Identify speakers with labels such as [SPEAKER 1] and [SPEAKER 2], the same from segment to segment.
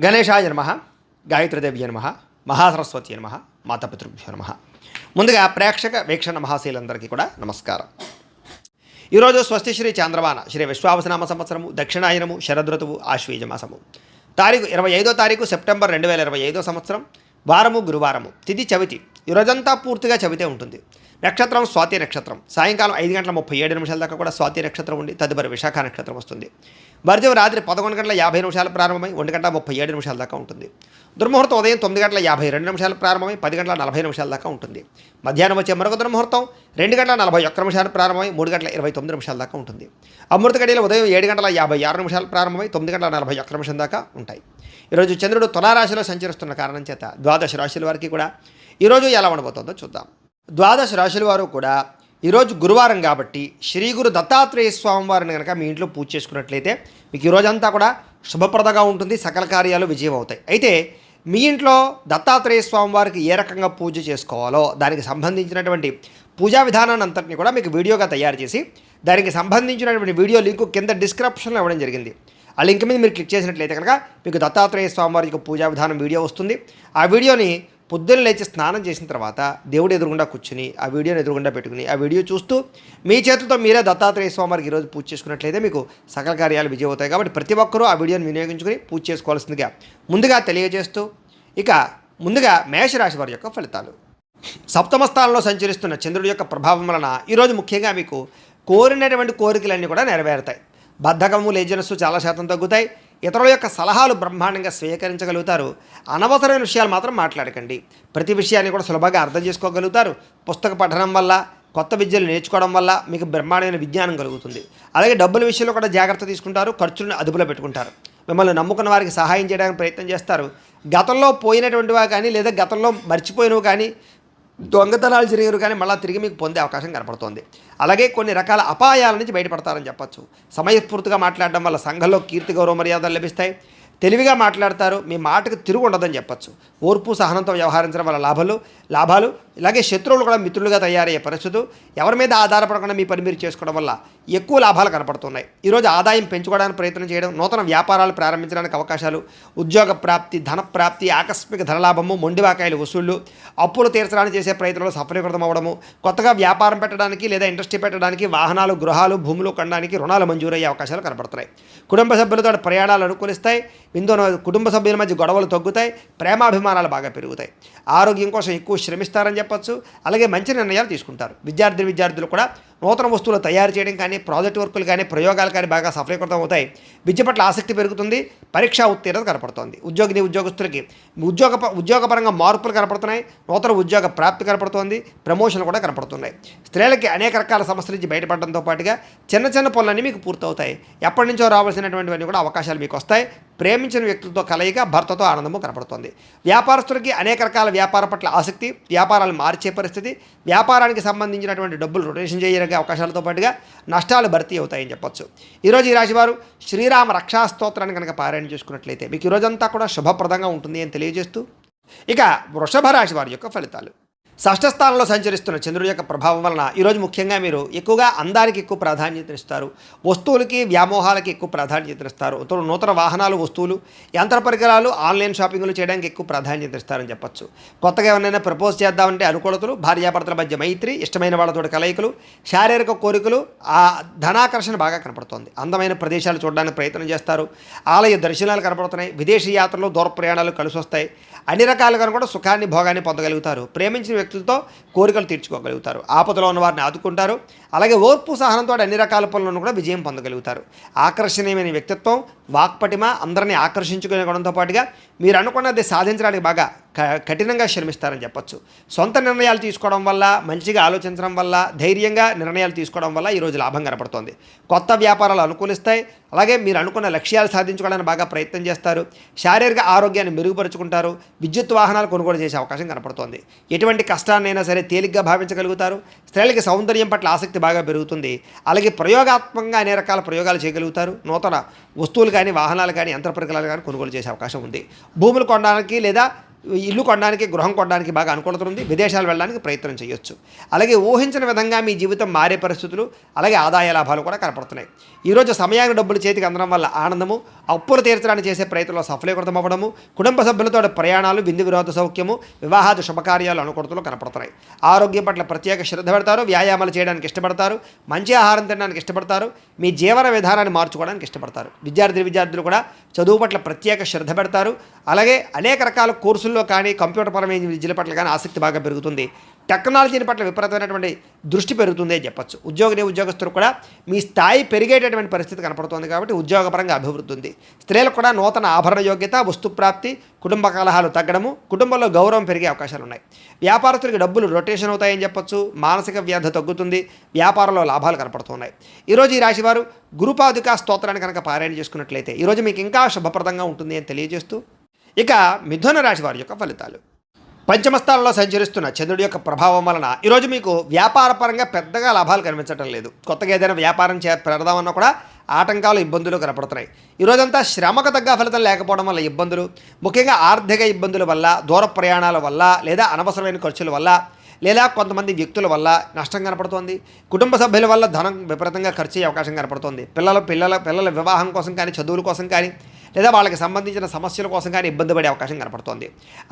[SPEAKER 1] గణేశాయ నమః, గాయత్రీదేవ్య నమః, మహాసరస్వతి నమః, మాతాపితృభ్యో నమః. ముందుగా ప్రేక్షక వీక్షణ మహాశీలందరికీ కూడా నమస్కారం. ఈరోజు స్వస్తి శ్రీ చాంద్రమాన శ్రీ విశ్వావసనామ సంవత్సరము దక్షిణాయనము శరదృతువు ఆశ్వీజ మాసము తారీఖు 25 సెప్టెంబర్ 2025 సంవత్సరం. వారము గురువారము, తిథి చవితి. ఈరోజంతా పూర్తిగా చవితే ఉంటుంది. నక్షత్రం స్వాతి నక్షత్రం. సాయంకాలం 5:37 దాకా కూడా స్వాతి నక్షత్రం ఉండి తదుపరి విశాఖ నక్షత్రం వస్తుంది. వర్జం రాత్రి 11:50 ప్రారంభమై 1:37 దాకా ఉంటుంది. దుర్ముహూర్తం ఉదయం 9:52 ప్రారంభమై 10:40 దాకా ఉంటుంది. మధ్యాహ్నం వచ్చే మరొక దుర్ముహూర్తం 2:41 ప్రారంభమై 3:29 దాకా ఉంటుంది. అమృత గడియలు ఉదయం 7:56 ప్రారంభమై 9:41 దాకా ఉంటాయి. ఈరోజు చంద్రుడు తులారాశిలో సంచరిస్తున్న కారణం చేత ద్వాదశ రాశుల వారికి కూడా ఈరోజు ఎలా ఉండబోతుందో చూద్దాం. ద్వాదశ రాశుల వారు కూడా ఈరోజు గురువారం కాబట్టి శ్రీ గురు దత్తాత్రేయ స్వామి వారిని కనుక మీ ఇంట్లో పూజ చేసుకున్నట్లయితే మీకు ఈరోజంతా కూడా శుభప్రదంగా ఉంటుంది, సకల కార్యాలు విజయం అవుతాయి. అయితే మీ ఇంట్లో దత్తాత్రేయ స్వామి వారికి ఏ రకంగా పూజ చేసుకోవాలో దానికి సంబంధించినటువంటి పూజా విధానాన్ని అంతటిని కూడా మీకు వీడియోగా తయారు చేసి దానికి సంబంధించినటువంటి వీడియో లింకు కింద డిస్క్రిప్షన్లో ఇవ్వడం జరిగింది. ఆ లింక్ మీద మీరు క్లిక్ చేసినట్లయితే కనుక మీకు దత్తాత్రేయ స్వామి వారికి పూజా విధానం వీడియో వస్తుంది. ఆ వీడియోని పొద్దున్న లేచి స్నానం చేసిన తర్వాత దేవుడు ఎదురుగుండా కూర్చుని ఆ వీడియోని ఎదురుగుండా పెట్టుకుని ఆ వీడియో చూస్తూ మీ చేతులతో మీరే దత్తాత్రేయ స్వామి వారికి ఈరోజు పూజ చేసుకున్నట్లయితే మీకు సకల కార్యాలు విజయం అవుతాయి. కాబట్టి ప్రతి ఒక్కరూ ఆ వీడియోని వినియోగించుకుని పూజ చేసుకోవాల్సిందిగా ముందుగా తెలియజేస్తూ, ఇక ముందుగా మేషరాశి వారి యొక్క ఫలితాలు. సప్తమ స్థానంలో సంచరిస్తున్న చంద్రుడి యొక్క ప్రభావం వలన ఈరోజు ముఖ్యంగా మీకు కోరినటువంటి కోరికలన్నీ కూడా నెరవేరుతాయి. బద్ధకము లేజినెస్ చాలా శాతం తగ్గుతాయి. ఇతరుల యొక్క సలహాలు బ్రహ్మాండంగా స్వీకరించగలుగుతారు. అనవసరమైన విషయాలు మాత్రం మాట్లాడకండి. ప్రతి విషయాన్ని కూడా సులభంగా అర్థం చేసుకోగలుగుతారు. పుస్తక పఠనం వల్ల, కొత్త విద్యలు నేర్చుకోవడం వల్ల మీకు బ్రహ్మాండమైన విజ్ఞానం కలుగుతుంది. అలాగే డబ్బుల విషయంలో కూడా జాగ్రత్త తీసుకుంటారు, ఖర్చులను అదుపులో పెట్టుకుంటారు. మిమ్మల్ని నమ్ముకున్న వారికి సహాయం చేయడానికి ప్రయత్నం చేస్తారు. గతంలో పోయినటువంటివా కానీ లేదా గతంలో మర్చిపోయినవి కానీ దొంగతనాలు జరిగారు కానీ మళ్ళీ తిరిగి మీకు పొందే అవకాశం కనపడుతోంది. అలాగే కొన్ని రకాల అపాయాల నుంచి బయటపడతారని చెప్పచ్చు. సమయస్ఫూర్తిగా మాట్లాడడం వల్ల సంఘంలో కీర్తి గౌరవ మర్యాదలు లభిస్తాయి. తెలివిగా మాట్లాడతారు, మీ మాటకు తిరుగు ఉండదని చెప్పచ్చు. ఓర్పు సహనంతో వ్యవహరించడం వల్ల లాభాలు ఇలాగే శత్రువులు కూడా మిత్రులుగా తయారయ్యే పరిస్థితులు. ఎవరి మీద ఆధారపడకుండా మీ పని మీరు చేసుకోవడం వల్ల ఎక్కువ లాభాలు కనపడుతున్నాయి. ఈరోజు ఆదాయం పెంచుకోవడానికి ప్రయత్నం చేయడం, నూతన వ్యాపారాలు ప్రారంభించడానికి అవకాశాలు, ఉద్యోగ ప్రాప్తి, ధన ప్రాప్తి, ఆకస్మిక ధనలాభము, మొండివాకాయలు వసూళ్లు, అప్పులు తీర్చడానికి చేసే ప్రయత్నంలో సఫలీకృతం అవ్వడము, కొత్తగా వ్యాపారం పెట్టడానికి లేదా ఇండస్ట్రీ పెట్టడానికి, వాహనాలు, గృహాలు, భూములు కొనడానికి రుణాలు మంజూరయ్యే అవకాశాలు కనపడుతున్నాయి. కుటుంబ సభ్యులతో ప్రయాణాలు అనుకూలిస్తాయి. ఇందులో కుటుంబ సభ్యుల మధ్య గొడవలు తగ్గుతాయి. ప్రేమాభిమానాలు బాగా పెరుగుతాయి. ఆరోగ్యం కోసం ఎక్కువ శ్రమిస్తారని చెప్పచ్చు. అలాగే మంచి నిర్ణయాలు తీసుకుంటారు. విద్యార్థులు కూడా నూతన వస్తువులు తయారు చేయడం కానీ, ప్రాజెక్ట్ వర్కులు కానీ, ప్రయోగాలు కానీ బాగా సఫలీకృతం అవుతాయి. విద్య పట్ల ఆసక్తి పెరుగుతుంది. పరీక్షా ఉత్తీర్ణత కనపడుతోంది. ఉద్యోగస్తులకి ఉద్యోగపరంగా మార్పులు కనపడుతున్నాయి. నూతన ఉద్యోగ ప్రాప్తి కనపడుతోంది. ప్రమోషన్లు కూడా కనపడుతున్నాయి. స్త్రీలకి అనేక రకాల సమస్యల నుంచి బయటపడడంతో పాటుగా చిన్న పనులన్నీ మీకు పూర్తవుతాయి. ఎప్పటి నుంచో రావాల్సినటువంటివన్నీ కూడా అవకాశాలు మీకు వస్తాయి. ప్రేమించిన వ్యక్తులతో కలయిక, భర్తతో ఆనందము కనపడుతుంది. వ్యాపారస్తులకి అనేక రకాల వ్యాపారం పట్ల ఆసక్తి, వ్యాపారాలు మార్చే పరిస్థితి, వ్యాపారానికి సంబంధించినటువంటి డబ్బులు రొటేషన్ చేయడానికి అవకాశాలతో పాటుగా నష్టాలు భర్తీ అవుతాయని చెప్పొచ్చు. ఈరోజు ఈ రాశివారు శ్రీరామ రక్షా స్తోత్రాన్ని కనుక పారాయణ చేసుకున్నట్లయితే మీకు ఈరోజంతా కూడా శుభప్రదంగా ఉంటుంది అని తెలియజేస్తూ, ఇక వృషభ రాశి వారి యొక్క ఫలితాలు. షష్ఠ స్థానంలో సంచరిస్తున్న చంద్రుడి యొక్క ప్రభావం వలన ఈరోజు ముఖ్యంగా మీరు ఎక్కువగా అందానికి ఎక్కువ ప్రాధాన్యతనిస్తారు. వస్తువులకి, వ్యామోహాలకి ఎక్కువ ప్రాధాన్యతనిస్తారు. నూతన వాహనాలు, వస్తువులు, యంత్ర పరికరాలు, ఆన్లైన్ షాపింగ్లు చేయడానికి ఎక్కువ ప్రాధాన్యతనిస్తారని చెప్పచ్చు. కొత్తగా ఎవరైనా ప్రపోజ్ చేద్దామంటే అనుకూలతలు, భార్యాభర్తల మధ్య మైత్రి, ఇష్టమైన వాళ్ళతో కలయికలు, శారీరక కోరికలు, ఆ ధనాకర్షణ బాగా కనపడుతుంది. అందమైన ప్రదేశాలు చూడడానికి ప్రయత్నం చేస్తారు. ఆలయ దర్శనాలు కనపడుతున్నాయి. విదేశీ యాత్రలు, దూర ప్రయాణాలు కలిసి వస్తాయి. అన్ని రకాలుగా కూడా సుఖాన్ని, భోగాన్ని పొందగలుగుతారు. ప్రేమించిన వ్యక్తులతో కోరికలు తీర్చుకోగలుగుతారు. ఆపదలో ఉన్న వారిని ఆదుకుంటారు. అలాగే ఓర్పు సహనంతో అన్ని రకాల పనులను కూడా విజయం పొందగలుగుతారు. ఆకర్షణీయమైన వ్యక్తిత్వం, వాక్పటిమ, అందరినీ ఆకర్షించుకునే గుణంతో పాటుగా మీరు అనుకున్నది సాధించడానికి బాగా కఠినంగా శ్రమిస్తారని చెప్పచ్చు. సొంత నిర్ణయాలు తీసుకోవడం వల్ల, మంచిగా ఆలోచించడం వల్ల, ధైర్యంగా నిర్ణయాలు తీసుకోవడం వల్ల ఈరోజు లాభం కనపడుతోంది. కొత్త వ్యాపారాలు అనుకూలిస్తాయి. అలాగే మీరు అనుకున్న లక్ష్యాలు సాధించుకోవడానికి బాగా ప్రయత్నం చేస్తారు. శారీరక ఆరోగ్యాన్ని మెరుగుపరుచుకుంటారు. విద్యుత్ వాహనాలు కొనుగోలు చేసే అవకాశం కనపడుతోంది. ఎటువంటి కష్టాన్నైనా సరే తేలిగ్గా భావించగలుగుతారు. స్త్రీలకి సౌందర్యం పట్ల ఆసక్తి బాగా పెరుగుతుంది. అలాగే ప్రయోగాత్మకంగా అనేక రకాల ప్రయోగాలు చేయగలుగుతారు. నూతన వస్తువులు కానీ, వాహనాలు కానీ, యంత్ర పరికరాలు కానీ కొనుగోలు చేసే అవకాశం ఉంది. భూములు కొనడానికి లేదా ఇల్లు కొనడానికి, గృహం కొనడానికి బాగా అనుకూలత ఉంది. విదేశాలు వెళ్ళడానికి ప్రయత్నం చేయొచ్చు. అలాగే ఊహించిన విధంగా మీ జీవితం మారే పరిస్థితులు, అలాగే ఆదాయ లాభాలు కూడా కనపడుతున్నాయి. ఈరోజు సమయానికి డబ్బులు చేతికి అందడం వల్ల ఆనందము, అప్పులు తీర్చడానికి చేసే ప్రయత్నంలో సఫలీకృతం అవ్వడము, కుటుంబ సభ్యులతో ప్రయాణాలు, విందు వినోద సౌఖ్యము, వివాహాది శుభకార్యాలు అనుకూలతలు కనపడుతున్నాయి. ఆరోగ్యం పట్ల ప్రత్యేక శ్రద్ధ పెడతారు. వ్యాయామాలు చేయడానికి ఇష్టపడతారు. మంచి ఆహారం తినడానికి ఇష్టపడతారు. మీ జీవన విధానాన్ని మార్చుకోవడానికి ఇష్టపడతారు. విద్యార్థులు కూడా చదువు పట్ల ప్రత్యేక శ్రద్ధ పెడతారు. అలాగే అనేక రకాల కోర్సుల్లో కానీ, కంప్యూటర్ పరమైన విద్యల పట్ల కానీ ఆసక్తి బాగా పెరుగుతుంది. టెక్నాలజీని పట్ల విపరీతమైనటువంటి దృష్టి పెరుగుతుంది అని చెప్పచ్చు. ఉద్యోగస్తులు కూడా మీ స్థాయి పెరిగేటటువంటి పరిస్థితి కనపడుతుంది. కాబట్టి ఉద్యోగపరంగా అభివృద్ధి ఉంది. స్త్రీలకు కూడా నూతన ఆభరణ యోగ్యత, వస్తుప్రాప్తి, కుటుంబ కలహాలు తగ్గడము, కుటుంబంలో గౌరవం పెరిగే అవకాశాలు ఉన్నాయి. వ్యాపారస్తులకి డబ్బులు రొటేషన్ అవుతాయని చెప్పచ్చు. మానసిక వ్యాధి తగ్గుతుంది. వ్యాపారంలో లాభాలు కనపడుతున్నాయి. ఈరోజు ఈ రాశివారు గురుపాదుకా స్తోత్రాన్ని కనుక పారాయణ చేసుకున్నట్లయితే ఈరోజు మీకు ఇంకా శుభప్రదంగా ఉంటుంది అని తెలియజేస్తూ, ఇక మిథున రాశి వారి యొక్క ఫలితాలు. పంచమస్థానంలో సంచరిస్తున్న చంద్రుడి యొక్క ప్రభావం వలన ఈరోజు మీకు వ్యాపారపరంగా పెద్దగా లాభాలు కనిపించడం లేదు. కొత్తగా ఏదైనా వ్యాపారం పెడదామన్నా కూడా ఆటంకాలు, ఇబ్బందులు కనపడుతున్నాయి. ఈరోజంతా శ్రమకు తగ్గ ఫలితం లేకపోవడం వల్ల ఇబ్బందులు, ముఖ్యంగా ఆర్థిక ఇబ్బందుల వల్ల, దూర ప్రయాణాల వల్ల, లేదా అనవసరమైన ఖర్చుల వల్ల, లేదా కొంతమంది వ్యక్తుల వల్ల నష్టం కనపడుతోంది. కుటుంబ సభ్యుల వల్ల ధనం విపరీతంగా ఖర్చు అయ్యే అవకాశం కనపడుతోంది. పిల్లల వివాహం కోసం కానీ, చదువుల కోసం కానీ, లేదా వాళ్ళకి సంబంధించిన సమస్యల కోసం కానీ ఇబ్బంది పడే అవకాశం కనపడుతోంది.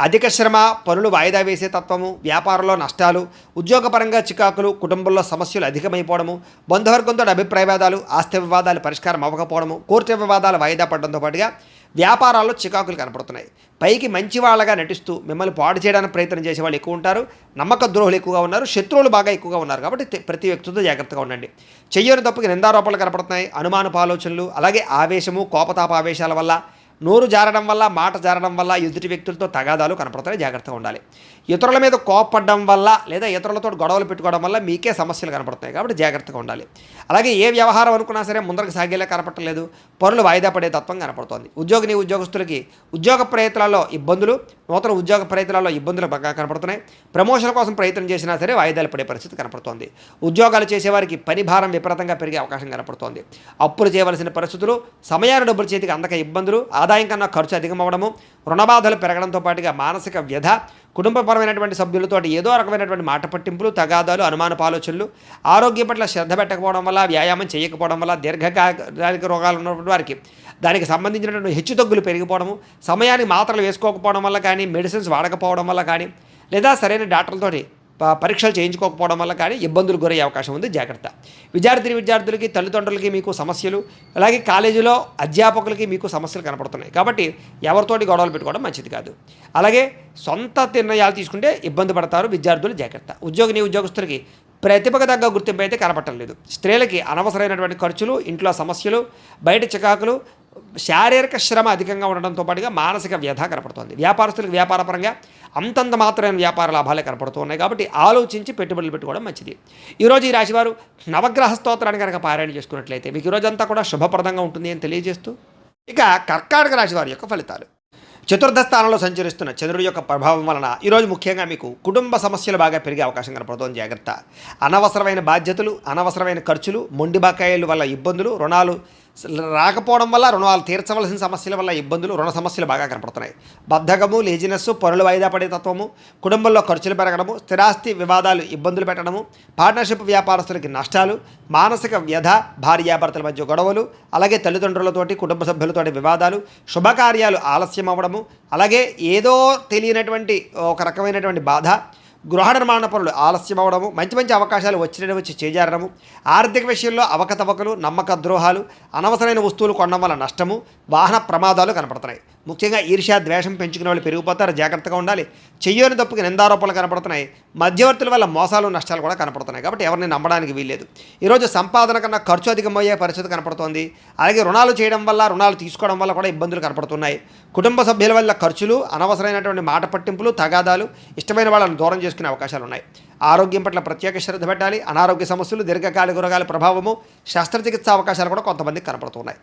[SPEAKER 1] అధిక శ్రమ, పనులు వాయిదా వేసే తత్వము, వ్యాపారంలో నష్టాలు, ఉద్యోగపరంగా చికాకులు, కుటుంబంలో సమస్యలు అధికమైపోవడము, బంధువర్గంతో అభిప్రాయ భేదాలు, ఆస్తి వివాదాలు పరిష్కారం అవ్వకపోవడము, కోర్టు వివాదాలు వాయిదా పడడంతో పాటుగా వ్యాపారాల్లో చికాకులు కనపడుతున్నాయి. పైకి మంచి వాళ్ళగా నటిస్తూ మిమ్మల్ని పాడు చేయడానికి ప్రయత్నం చేసే వాళ్ళు ఎక్కువ ఉంటారు. నమ్మక ద్రోహులు ఎక్కువగా ఉన్నారు. శత్రువులు బాగా ఎక్కువగా ఉన్నారు. కాబట్టి ప్రతి వ్యక్తితో జాగ్రత్తగా ఉండండి. చెయ్యని తప్పుకి నిందారోపణలు కనపడుతున్నాయి. అనుమానపు ఆలోచనలు, అలాగే ఆవేశము, కోపతాప ఆవేశాల వల్ల, నోరు జారడం వల్ల, మాట జారడం వల్ల ఎదుటి వ్యక్తులతో తగాదాలు కనపడుతున్నాయి. జాగ్రత్తగా ఉండాలి. ఇతరుల మీద కోపపడడం వల్ల, లేదా ఇతరులతో గొడవలు పెట్టుకోవడం వల్ల మీకే సమస్యలు కనపడుతున్నాయి. కాబట్టి జాగ్రత్తగా ఉండాలి. అలాగే ఏ వ్యవహారం అనుకున్నా సరే ముందరకు సాగేలా కనపడలేదు. పనులు వాయిదా పడే తత్వం కనపడుతోంది. ఉద్యోగస్తులకి ఉద్యోగ ప్రయత్నాల్లో ఇబ్బందులు, నూతన ఉద్యోగ ప్రయత్నాల్లో ఇబ్బందులు బాగా కనపడుతున్నాయి. ప్రమోషన్ కోసం ప్రయత్నం చేసినా సరే వాయిదాలు పడే పరిస్థితి కనపడుతోంది. ఉద్యోగాలు చేసేవారికి పని భారం విపరీతంగా పెరిగే అవకాశం కనపడుతోంది. అప్పులు చేయవలసిన పరిస్థితులు, సమయాన్ని డబ్బులు చేతికి అందక ఇబ్బందులు, ఆదాయం కన్నా ఖర్చు అధికమవ్వడము, రుణబాధలు పెరగడంతో పాటుగా మానసిక వ్యధ, కుటుంబపరమైనటువంటి సభ్యులతో ఏదో రకమైనటువంటి మాట పట్టింపులు, తగాదాలు, అనుమానపు ఆలోచనలు, ఆరోగ్యం పట్ల శ్రద్ధ పెట్టకపోవడం వల్ల, వ్యాయామం చేయకపోవడం వల్ల, దీర్ఘకాలిక రోగాలు ఉన్నటువంటి వారికి దానికి సంబంధించినటువంటి హెచ్చుతగ్గులు పెరిగిపోవడము, సమయానికి మాత్రలు వేసుకోకపోవడం వల్ల కానీ, మెడిసిన్స్ వాడకపోవడం వల్ల కానీ, లేదా సరైన డాక్టర్లతోటి పరీక్షలు చేయించుకోకపోవడం వల్ల కానీ ఇబ్బందులు గురయ్యే అవకాశం ఉంది. జాగ్రత్త. విద్యార్థులకి, తల్లిదండ్రులకి మీకు సమస్యలు, అలాగే కాలేజీలో అధ్యాపకులకి మీకు సమస్యలు కనపడుతున్నాయి. కాబట్టి ఎవరితోటి గొడవలు పెట్టుకోవడం మంచిది కాదు. అలాగే సొంత నిర్ణయాలు తీసుకుంటే ఇబ్బంది పడతారు విద్యార్థులు. జాగ్రత్త. ఉద్యోగస్తులకి ప్రతిభకు తగ్గ గుర్తింపు అయితే కనపడటం లేదు. స్త్రీలకి అనవసరమైనటువంటి ఖర్చులు, ఇంట్లో సమస్యలు, బయట చికాకులు, శారీరక శ్రమ అధికంగా ఉండడంతో పాటుగా మానసిక వ్యధ కనపడుతుంది. వ్యాపారస్తులకు వ్యాపారపరంగా అంతంత మాత్రమైన వ్యాపార లాభాలే కనపడుతున్నాయి. కాబట్టి ఆలోచించి పెట్టుబడులు పెట్టుకోవడం మంచిది. ఈరోజు ఈ రాశివారు నవగ్రహ స్తోత్రాన్ని కనుక పారాయణ చేసుకున్నట్లయితే మీకు ఈరోజంతా కూడా శుభప్రదంగా ఉంటుంది అని తెలియజేస్తూ, ఇక కర్కాటక రాశి వారి యొక్క ఫలితాలు. చతుర్థ స్థానంలో సంచరిస్తున్న చంద్రుడి యొక్క ప్రభావం వలన ఈరోజు ముఖ్యంగా మీకు కుటుంబ సమస్యలు బాగా పెరిగే అవకాశం కనపడుతుంది. జాగ్రత్త. అనవసరమైన బాధ్యతలు, అనవసరమైన ఖర్చులు, మొండి బకాయిల వల్ల ఇబ్బందులు, రుణాలు రాకపోవడం వల్ల, రుణాలు తీర్చవలసిన సమస్యల వల్ల ఇబ్బందులు, రుణ సమస్యలు బాగా కనపడుతున్నాయి. బద్ధకము, లేజినెస్, పనులు వాయిదా పడే తత్వము, కుటుంబంలో ఖర్చులు పెరగడము, స్థిరాస్తి వివాదాలు ఇబ్బందులు పెట్టడము, పార్ట్నర్షిప్ వ్యాపారస్తులకి నష్టాలు, మానసిక వ్యధ, భార్యాభర్తల మధ్య గొడవలు, అలాగే తల్లిదండ్రులతోటి, కుటుంబ సభ్యులతోటి వివాదాలు, శుభకార్యాలు ఆలస్యం అవ్వడము, అలాగే ఏదో తెలియనటువంటి ఒక రకమైనటువంటి బాధ, గృహ నిర్మాణ పనులు ఆలస్యం అవ్వడము, మంచి అవకాశాలు వచ్చి చేజారడము, ఆర్థిక విషయంలో అవకతవకలు, నమ్మక ద్రోహాలు, అనవసరమైన వస్తువులు కొనడం వల్ల నష్టము, వాహన ప్రమాదాలు కనపడుతున్నాయి. ముఖ్యంగా ఈర్ష్య, ద్వేషం పెంచుకునే వాళ్ళు పెరిగిపోతారు. జాగ్రత్తగా ఉండాలి. చెయ్యని తప్పుకి నిందారోపణలు కనపడుతున్నాయి. మధ్యవర్తుల వల్ల మోసాలు, నష్టాలు కూడా కనపడుతున్నాయి. కాబట్టి ఎవరిని నమ్మడానికి వీల్లేదు. ఈరోజు సంపాదన కన్నా ఖర్చు అధికమయ్యే పరిస్థితి కనపడుతోంది. అలాగే రుణాలు చేయడం వల్ల, రుణాలు తీసుకోవడం వల్ల కూడా ఇబ్బందులు కనపడుతున్నాయి. కుటుంబ సభ్యుల వల్ల ఖర్చులు, అనవసరమైనటువంటి మాట పట్టింపులు, తగాదాలు, ఇష్టమైన వాళ్ళని దూరం చేసుకునే అవకాశాలు ఉన్నాయి. ఆరోగ్యం పట్ల ప్రత్యేక శ్రద్ధ పెట్టాలి. అనారోగ్య సమస్యలు, దీర్ఘకాలిక రోగాల ప్రభావము, శస్త్రచికిత్స అవకాశాలు కూడా కొంతమందికి కనపడుతున్నాయి.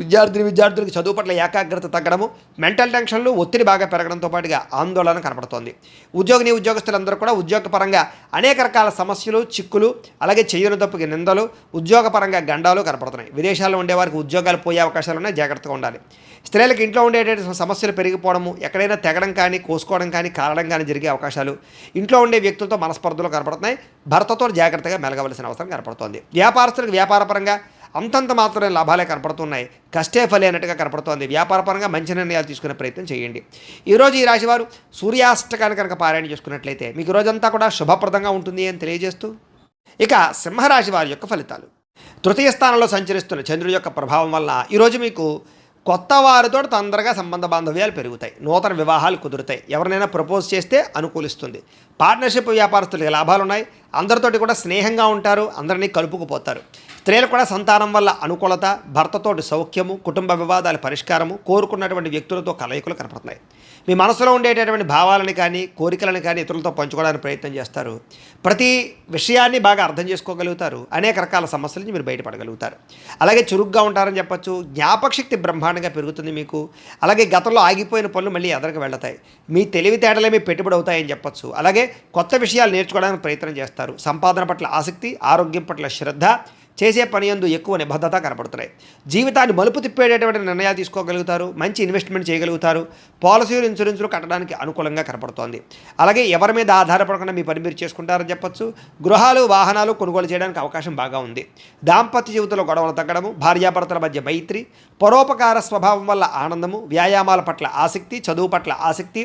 [SPEAKER 1] విద్యార్థులకి చదువు పట్ల ఏకాగ్రత తగ్గడము, మెంటల్ టెన్షన్లు, ఒత్తిడి బాగా పెరగడంతో పాటుగా ఆందోళన కనపడుతోంది. ఉద్యోగస్తులందరూ కూడా ఉద్యోగపరంగా అనేక రకాల సమస్యలు, చిక్కులు, అలాగే చెయ్యని తప్పుకి నిందలు, ఉద్యోగపరంగా గండాలు కనపడుతున్నాయి. విదేశాల్లో ఉండేవారికి ఉద్యోగాలు పోయే అవకాశాలు ఉన్నాయి, జాగ్రత్తగా ఉండాలి. స్త్రీలకు ఇంట్లో ఉండేటువంటి సమస్యలు పెరిగిపోవడము, ఎక్కడైనా తెగడం కానీ, కోసుకోవడం కానీ, కారడం కానీ జరిగే అవకాశాలు, ఇంట్లో ఉండే వ్యక్తులతో మనస్పర్ధలు కనపడుతున్నాయి. భర్తతో జాగ్రత్తగా మెలగవలసిన అవసరం కనపడుతోంది. వ్యాపారస్తులకు వ్యాపారపరంగా అంతంత మాత్రమే లాభాలే కనపడుతున్నాయి. కష్టే ఫలి అన్నట్టుగా కనపడుతోంది. వ్యాపారపరంగా మంచి నిర్ణయాలు తీసుకునే ప్రయత్నం చేయండి. ఈరోజు ఈ రాశివారు సూర్యాష్టకాన్ని కనుక పారాయణ చేసుకున్నట్లయితే మీకు రోజంతా కూడా శుభప్రదంగా ఉంటుంది అని తెలియజేస్తూ, ఇక సింహరాశి వారి యొక్క ఫలితాలు. తృతీయ స్థానంలో సంచరిస్తున్న చంద్రుడి యొక్క ప్రభావం వల్ల ఈరోజు మీకు కొత్త వారితో తొందరగా సంబంధ బాంధవ్యాలు పెరుగుతాయి. నూతన వివాహాలు కుదురుతాయి. ఎవరినైనా ప్రపోజ్ చేస్తే అనుకూలిస్తుంది. పార్ట్నర్షిప్ వ్యాపారస్తులకి లాభాలు ఉన్నాయి. అందరితోటి కూడా స్నేహంగా ఉంటారు. అందరినీ కలుపుకుపోతారు. స్త్రీలు కూడా సంతానం వల్ల అనుకూలత, భర్తతోటి సౌఖ్యము, కుటుంబ వివాదాల పరిష్కారము, కోరుకున్నటువంటి వ్యక్తులతో కలయికలు కనపడుతున్నాయి. మీ మనసులో ఉండేటటువంటి భావాలను కానీ, కోరికలను కానీ ఇతరులతో పంచుకోవడానికి ప్రయత్నం చేస్తారు. ప్రతి విషయాన్ని బాగా అర్థం చేసుకోగలుగుతారు. అనేక రకాల సమస్యల నుంచి మీరు బయటపడగలుగుతారు. అలాగే చురుగ్గా ఉంటారని చెప్పచ్చు. జ్ఞాపకశక్తి బ్రహ్మాండంగా పెరుగుతుంది మీకు. అలాగే గతంలో ఆగిపోయిన పనులు మళ్ళీ ఎదరికి వెళ్తాయి. మీ తెలివితేటలే మీ పెట్టుబడి అవుతాయని చెప్పచ్చు. అలాగే కొత్త విషయాలు నేర్చుకోవడానికి ప్రయత్నం చేస్తారు. సంపాదన పట్ల ఆసక్తి, ఆరోగ్యం పట్ల శ్రద్ధ, చేసే పని యందు ఎక్కువ నిబద్ధత కనపడుతున్నాయి. జీవితాన్ని మలుపు తిప్పేటటువంటి నిర్ణయాలు తీసుకోగలుగుతారు. మంచి ఇన్వెస్ట్మెంట్ చేయగలుగుతారు. పాలసీలు, ఇన్సూరెన్సులు కట్టడానికి అనుకూలంగా కనపడుతోంది. అలాగే ఎవరి మీద ఆధారపడకుండా మీ పని మీరు చేసుకుంటారని చెప్పొచ్చు. గృహాలు, వాహనాలు కొనుగోలు చేయడానికి అవకాశం బాగా ఉంది. దాంపత్య జీవితంలో గొడవలు తగ్గడము, భార్యాభర్తల మధ్య మైత్రి, పరోపకార స్వభావం వల్ల ఆనందము, వ్యాయామాల పట్ల ఆసక్తి, చదువు పట్ల ఆసక్తి,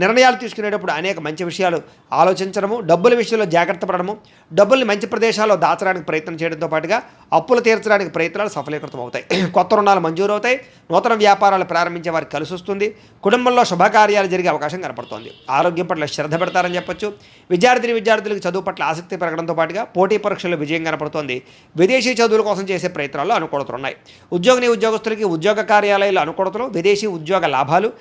[SPEAKER 1] నిర్ణయాలు తీసుకునేటప్పుడు అనేక మంచి విషయాలు ఆలోచించడము, డబ్బుల విషయంలో జాగ్రత్త పడడము, డబ్బుల్ని మంచి ప్రదేశాల్లో దాచడానికి ప్రయత్నం చేయడంతో పాటుగా అప్పులు తీర్చడానికి ప్రయత్నాలు సఫలీకృతం అవుతాయి. కొత్త రుణాలు మంజూరు అవుతాయి. నూతన వ్యాపారాలు ప్రారంభించే వారికి కలిసి వస్తుంది. కుటుంబంలో శుభకార్యాలు జరిగే అవకాశం కనపడుతోంది. ఆరోగ్యం పట్ల శ్రద్ధ పెడతారని చెప్పొచ్చు. విద్యార్థులకు చదువు పట్ల ఆసక్తి పెరగడంతో పాటుగా పోటీ పరీక్షల్లో విజయం కనపడుతోంది. విదేశీ చదువుల కోసం చేసే ప్రయత్నాల్లో అనుకూలతలు ఉన్నాయి. ఉద్యోగస్తులకి ఉద్యోగ కార్యాలయాలు అనుకూలతలు, విదేశీ ఉద్యోగ లాభాలు,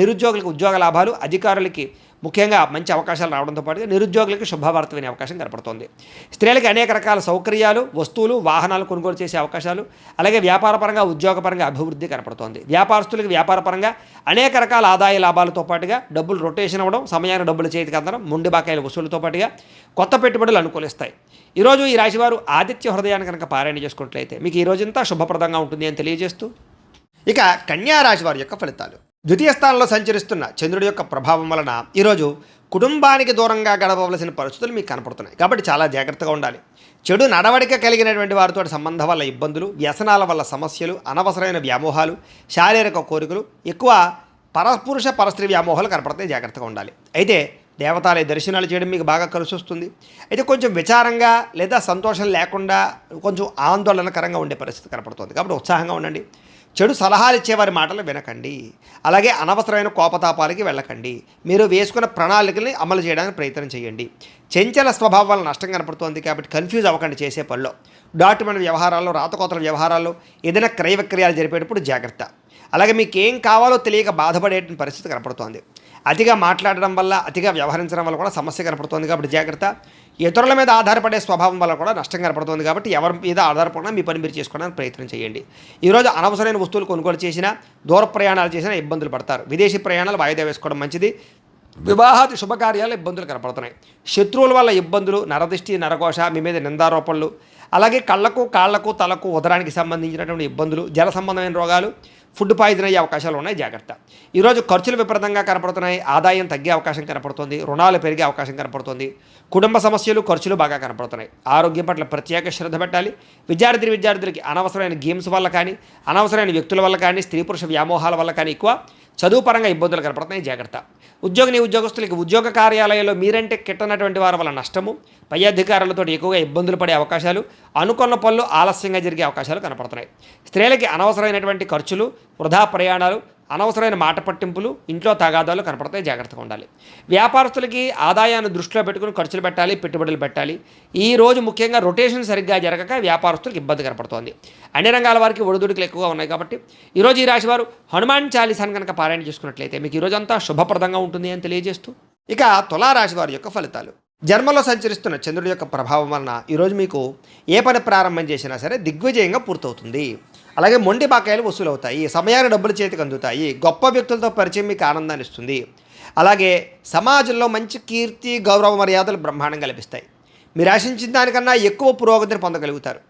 [SPEAKER 1] నిరుద్యోగులకు ఉద్యోగ లాభాలు, అధికారులకి ముఖ్యంగా మంచి అవకాశాలు రావడంతో పాటుగా నిరుద్యోగులకు శుభవార్త వినే అవకాశం కనపడుతోంది. స్త్రీలకి అనేక రకాల సౌకర్యాలు, వస్తువులు, వాహనాలు కొనుగోలు చేసే అవకాశాలు, అలాగే వ్యాపారపరంగా, ఉద్యోగపరంగా అభివృద్ధి కనపడుతోంది. వ్యాపారస్తులకు వ్యాపారపరంగా అనేక రకాల ఆదాయ లాభాలతో పాటుగా డబ్బులు రొటేషన్ అవ్వడం, సమయానికి డబ్బులు చేతికి అందడం, మొండి బాకాయల వసూలుతో పాటుగా కొత్త పెట్టుబడులు అనుకూలిస్తాయి. ఈరోజు ఈ రాశివారు ఆదిత్య హృదయాన్ని కనుక పారాయణ చేసుకున్నట్లయితే మీకు ఈ రోజంతా శుభప్రదంగా ఉంటుంది అని తెలియజేస్తూ, ఇక కన్యా రాశి వారి యొక్క ఫలితాలు. ద్వితీయ స్థానంలో సంచరిస్తున్న చంద్రుడి యొక్క ప్రభావం వలన ఈరోజు కుటుంబానికి దూరంగా గడపవలసిన పరిస్థితులు మీకు కనపడుతున్నాయి. కాబట్టి చాలా జాగ్రత్తగా ఉండాలి. చెడు నడవడిక కలిగినటువంటి వారితో సంబంధం వల్ల ఇబ్బందులు, వ్యసనాల వల్ల సమస్యలు, అనవసరమైన వ్యామోహాలు, శారీరక కోరికలు, ఎక్కువ పరపురుష పరస్త్రీ వ్యామోహాలు కనపడతాయి. జాగ్రత్తగా ఉండాలి. అయితే దేవతాలయ దర్శనాలు చేయడం మీకు బాగా కలిసి వస్తుంది. అయితే కొంచెం విచారంగా లేదా సంతోషం లేకుండా కొంచెం ఆందోళనకరంగా ఉండే పరిస్థితి కనపడుతుంది. కాబట్టి ఉత్సాహంగా ఉండండి. చెడు సలహాలు ఇచ్చేవారి మాటలు వినకండి. అలాగే అనవసరమైన కోపతాపాలకి వెళ్ళకండి. మీరు వేసుకున్న ప్రణాళికల్ని అమలు చేయడానికి ప్రయత్నం చేయండి. చంచల స్వభావం వల్ల నష్టం కనపడుతోంది. కాబట్టి కన్ఫ్యూజ్ అవ్వకండి చేసే పనిలో. డాక్యుమెంట్ వ్యవహారాల్లో, రాతకోతల వ్యవహారాల్లో, ఏదైనా క్రయ విక్రయాలు జరిపేటప్పుడు జాగ్రత్త. అలాగే మీకు ఏం కావాలో తెలియక బాధపడే పరిస్థితి కనపడుతోంది. అతిగా మాట్లాడడం వల్ల, అతిగా వ్యవహరించడం వల్ల కూడా సమస్య కనపడుతోంది. కాబట్టి జాగ్రత్త. ఇతరుల మీద ఆధారపడే స్వభావం వల్ల కూడా నష్టం కనపడుతుంది. కాబట్టి ఎవరి మీద ఆధారపడినా మీ పని మీరు చేసుకోవడానికి ప్రయత్నం చేయండి. ఈరోజు అనవసరమైన వస్తువులు కొనుగోలు చేసినా, దూర ప్రయాణాలు చేసినా ఇబ్బందులు పడతారు. విదేశీ ప్రయాణాలు వాయిదా వేసుకోవడం మంచిది. వివాహాది శుభకార్యాలు ఇబ్బందులు కనపడుతున్నాయి. శత్రువుల వల్ల ఇబ్బందులు, నరదిష్టి, నరఘోష, మీ మీద నిందారోపణలు, అలాగే కళ్ళకు, కాళ్లకు, తలకు, ఉదరానికి సంబంధించినటువంటి ఇబ్బందులు, జల సంబంధమైన రోగాలు, ఫుడ్ పాయిజన్ అయ్యే అవకాశాలు ఉన్నాయి. జాగ్రత్త. ఈరోజు ఖర్చులు విపరీతంగా కనపడుతున్నాయి. ఆదాయం తగ్గే అవకాశం కనపడుతుంది. రుణాలు పెరిగే అవకాశం కనపడుతుంది. కుటుంబ సమస్యలు, ఖర్చులు బాగా కనపడుతున్నాయి. ఆరోగ్యం పట్ల ప్రత్యేక శ్రద్ధ పెట్టాలి. విద్యార్థులకి అనవసరమైన గేమ్స్ వల్ల కానీ, అనవసరమైన వ్యక్తుల వల్ల కానీ, స్త్రీ పురుష వ్యామోహాల వల్ల కానీ ఎక్కువ చదువు పరంగా ఇబ్బందులు కనపడుతున్నాయి. జాగ్రత్త. ఉద్యోగస్తులకి ఉద్యోగ కార్యాలయంలో మీరంటే కిట్టనటువంటి వారి వల్ల నష్టము, పై అధికారులతో ఎక్కువగా ఇబ్బందులు పడే అవకాశాలు, అనుకున్న పనులు ఆలస్యంగా జరిగే అవకాశాలు కనపడుతున్నాయి. స్త్రీలకి అనవసరమైనటువంటి ఖర్చులు, వృధా ప్రయాణాలు, అనవసరమైన మాట పట్టింపులు, ఇంట్లో తగాదాలు కనపడతాయి. జాగ్రత్తగా ఉండాలి. వ్యాపారస్తులకి ఆదాయాన్ని దృష్టిలో పెట్టుకుని ఖర్చులు పెట్టాలి, పెట్టుబడులు పెట్టాలి. ఈ రోజు ముఖ్యంగా రొటేషన్ సరిగ్గా జరగక వ్యాపారస్తులకు ఇబ్బంది కనపడుతోంది. అన్ని రంగాల వారికి ఒడిదుడుకులు ఎక్కువగా ఉన్నాయి. కాబట్టి ఈరోజు ఈ రాశి వారు హనుమాన్ చాలీసాను కనుక పారాయణ చేసుకున్నట్లయితే మీకు ఈరోజంతా శుభప్రదంగా ఉంటుంది అని తెలియజేస్తూ, ఇక తులారాశి వారి యొక్క ఫలితాలు. జన్మలో సంచరిస్తున్న చంద్రుడి యొక్క ప్రభావం వలన ఈరోజు మీకు ఏ పని ప్రారంభం చేసినా సరే దిగ్విజయంగా పూర్తవుతుంది. అలాగే మొండి బకాయిలు వసూలవుతాయి, సమయానికి డబ్బులు చేతికి అందుతాయి, గొప్ప వ్యక్తులతో పరిచయం మీకు ఆనందాన్ని ఇస్తుంది. అలాగే సమాజంలో మంచి కీర్తి గౌరవ మర్యాదలు బ్రహ్మాండంగా లభిస్తాయి. మీరు ఆశించిన దానికన్నా ఎక్కువ పురోగతిని పొందగలుగుతారు.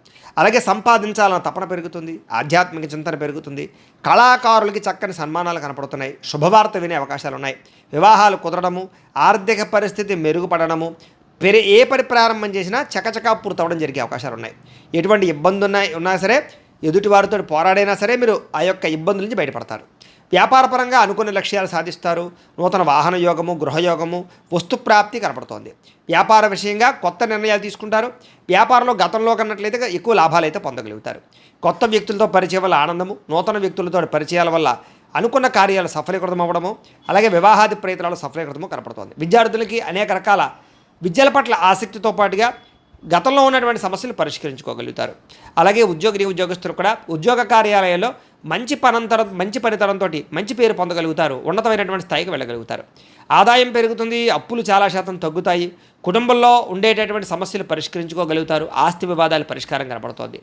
[SPEAKER 1] అలాగే సంపాదించాలన్న తపన పెరుగుతుంది, ఆధ్యాత్మిక చింతన పెరుగుతుంది, కళాకారులకి చక్కని సన్మానాలు కనపడుతున్నాయి, శుభవార్త వినే అవకాశాలు ఉన్నాయి, వివాహాలు కుదరడము, ఆర్థిక పరిస్థితి మెరుగుపడడము, ఏ పని ప్రారంభం చేసినా చకచకా పూర్తవడం జరిగే అవకాశాలు ఉన్నాయి. ఎటువంటి ఇబ్బంది ఉన్నా సరే ఎదుటివారితో పోరాడైనా సరే మీరు ఆ యొక్క ఇబ్బందుల నుంచి బయటపడతారు. వ్యాపారపరంగా అనుకునే లక్ష్యాలు సాధిస్తారు. నూతన వాహన యోగము, గృహయోగము, వస్తుప్రాప్తి కనపడుతోంది. వ్యాపార విషయంగా కొత్త నిర్ణయాలు తీసుకుంటారు. వ్యాపారంలో గతంలో కన్నట్లయితే ఎక్కువ లాభాలు అయితే పొందగలుగుతారు. కొత్త వ్యక్తులతో పరిచయం వల్ల ఆనందము, నూతన వ్యక్తులతో పరిచయాల వల్ల అనుకున్న కార్యాలు సఫలీకృతం అవ్వడము, అలాగే వివాహాది ప్రయత్నాలు సఫలీకృతము కనపడుతోంది. విద్యార్థులకి అనేక రకాల విద్యల పట్ల ఆసక్తితో పాటుగా గతంలో ఉన్నటువంటి సమస్యలు పరిష్కరించుకోగలుగుతారు. అలాగే ఉద్యోగస్తులు కూడా ఉద్యోగ కార్యాలయాల్లో మంచి పనితనంతో మంచి పేరు పొందగలుగుతారు. ఉన్నతమైనటువంటి స్థాయికి వెళ్ళగలుగుతారు. ఆదాయం పెరుగుతుంది, అప్పులు చాలా శాతం తగ్గుతాయి. కుటుంబంలో ఉండేటటువంటి సమస్యలు పరిష్కరించుకోగలుగుతారు. ఆస్తి వివాదాల పరిష్కారం కనపడుతోంది.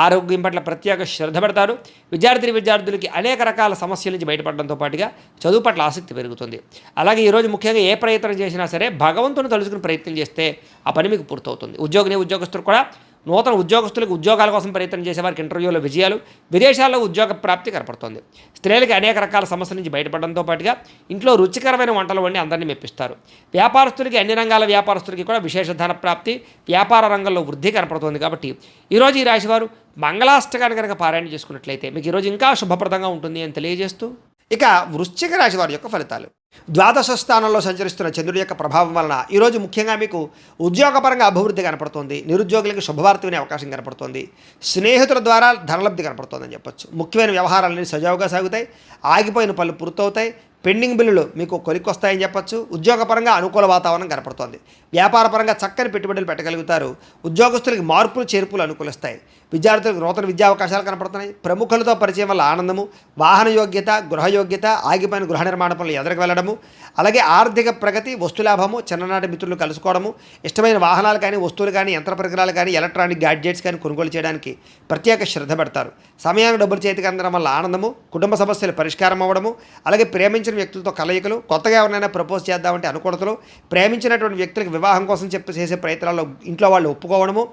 [SPEAKER 1] ఆరోగ్యం పట్ల ప్రత్యేక శ్రద్ధ పెడతారు. విద్యార్థులకి అనేక రకాల సమస్యల నుంచి బయటపడడంతో పాటుగా చదువు పట్ల ఆసక్తి పెరుగుతుంది. అలాగే ఈరోజు ముఖ్యంగా ఏ ప్రయత్నం చేసినా సరే భగవంతుని తలుచుకుని ప్రయత్నం చేస్తే ఆ పని మీకు పూర్తవుతుంది. ఉద్యోగస్తులు కూడా నూతన ఉద్యోగస్తులకు ఉద్యోగాల కోసం ప్రయత్నం చేసేవారికి ఇంటర్వ్యూలో విజయాలు, విదేశాల్లో ఉద్యోగ ప్రాప్తి కనపడుతోంది. స్త్రీలకి అనేక రకాల సమస్యల నుంచి బయటపడడంతో పాటుగా ఇంట్లో రుచికరమైన వంటలు వండి అందరినీ మెప్పిస్తారు. వ్యాపారస్తులకి అన్ని రంగాల వ్యాపారస్తులకి కూడా విశేష ధన ప్రాప్తి, వ్యాపార రంగంలో వృద్ధి కనపడుతోంది. కాబట్టి ఈరోజు ఈ రాశివారు మంగళాష్టకాన్ని కనుక పారాయణ చేసుకున్నట్లయితే మీకు ఈరోజు ఇంకా శుభప్రదంగా ఉంటుంది అని తెలియజేస్తూ, ఇక వృశ్చిక రాశి వారి యొక్క ఫలితాలు. ద్వాదశ స్థానంలో సంచరిస్తున్న చంద్రుడి యొక్క ప్రభావం వలన ఈరోజు ముఖ్యంగా మీకు ఉద్యోగపరంగా అభివృద్ధి కనపడుతుంది. నిరుద్యోగులకు శుభవార్త వినే అవకాశం కనపడుతుంది. స్నేహితుల ద్వారా ధనలబ్ధి కనపడుతుందని చెప్పొచ్చు. ముఖ్యమైన వ్యవహారాలన్నీ సజావుగా సాగుతాయి. ఆగిపోయిన పనులు పూర్తవుతాయి. పెండింగ్ బిల్లులు మీకు కొలిక్కొస్తాయని చెప్పొచ్చు. ఉద్యోగపరంగా అనుకూల వాతావరణం కనపడుతోంది. వ్యాపారపరంగా చక్కని పెట్టుబడులు పెట్టగలుగుతారు. ఉద్యోగస్తులకి మార్పులు చేర్పులు అనుకూలిస్తాయి. విద్యార్థులకు నూతన విద్యా అవకాశాలు కనపడుతున్నాయి. ప్రముఖులతో పరిచయం వల్ల ఆనందము, వాహన యోగ్యత, గృహయోగ్యత, ఆగిపోయిన గృహ నిర్మాణ పనులు ఎదురుకు వెళ్ళడము, అలాగే ఆర్థిక ప్రగతి, వస్తులాభము, చిన్ననాటి మిత్రులు కలుసుకోవడము, ఇష్టమైన వాహనాలు కానీ, వస్తువులు కానీ, యంత్ర పరికరాలు కానీ, ఎలక్ట్రానిక్ గ్యాడ్జెట్స్ కానీ కొనుగోలు చేయడానికి ప్రత్యేక శ్రద్ధ పెడతారు. సమయానికి డబ్బులు చేతికి అందడం వల్ల ఆనందము, కుటుంబ సమస్యలు పరిష్కారం అవ్వడము, అలాగే ప్రేమించిన వ్యక్తులతో కలయికలు, కొత్తగా ఎవరినైనా ప్రపోజ్ చేద్దామంటే అనుకూలతలు, ప్రేమించినటువంటి వ్యక్తులకు వివాహం కోసం చేసే ప్రయత్నాల్లో ఇంట్లో వాళ్ళు ఒప్పుకోవడము,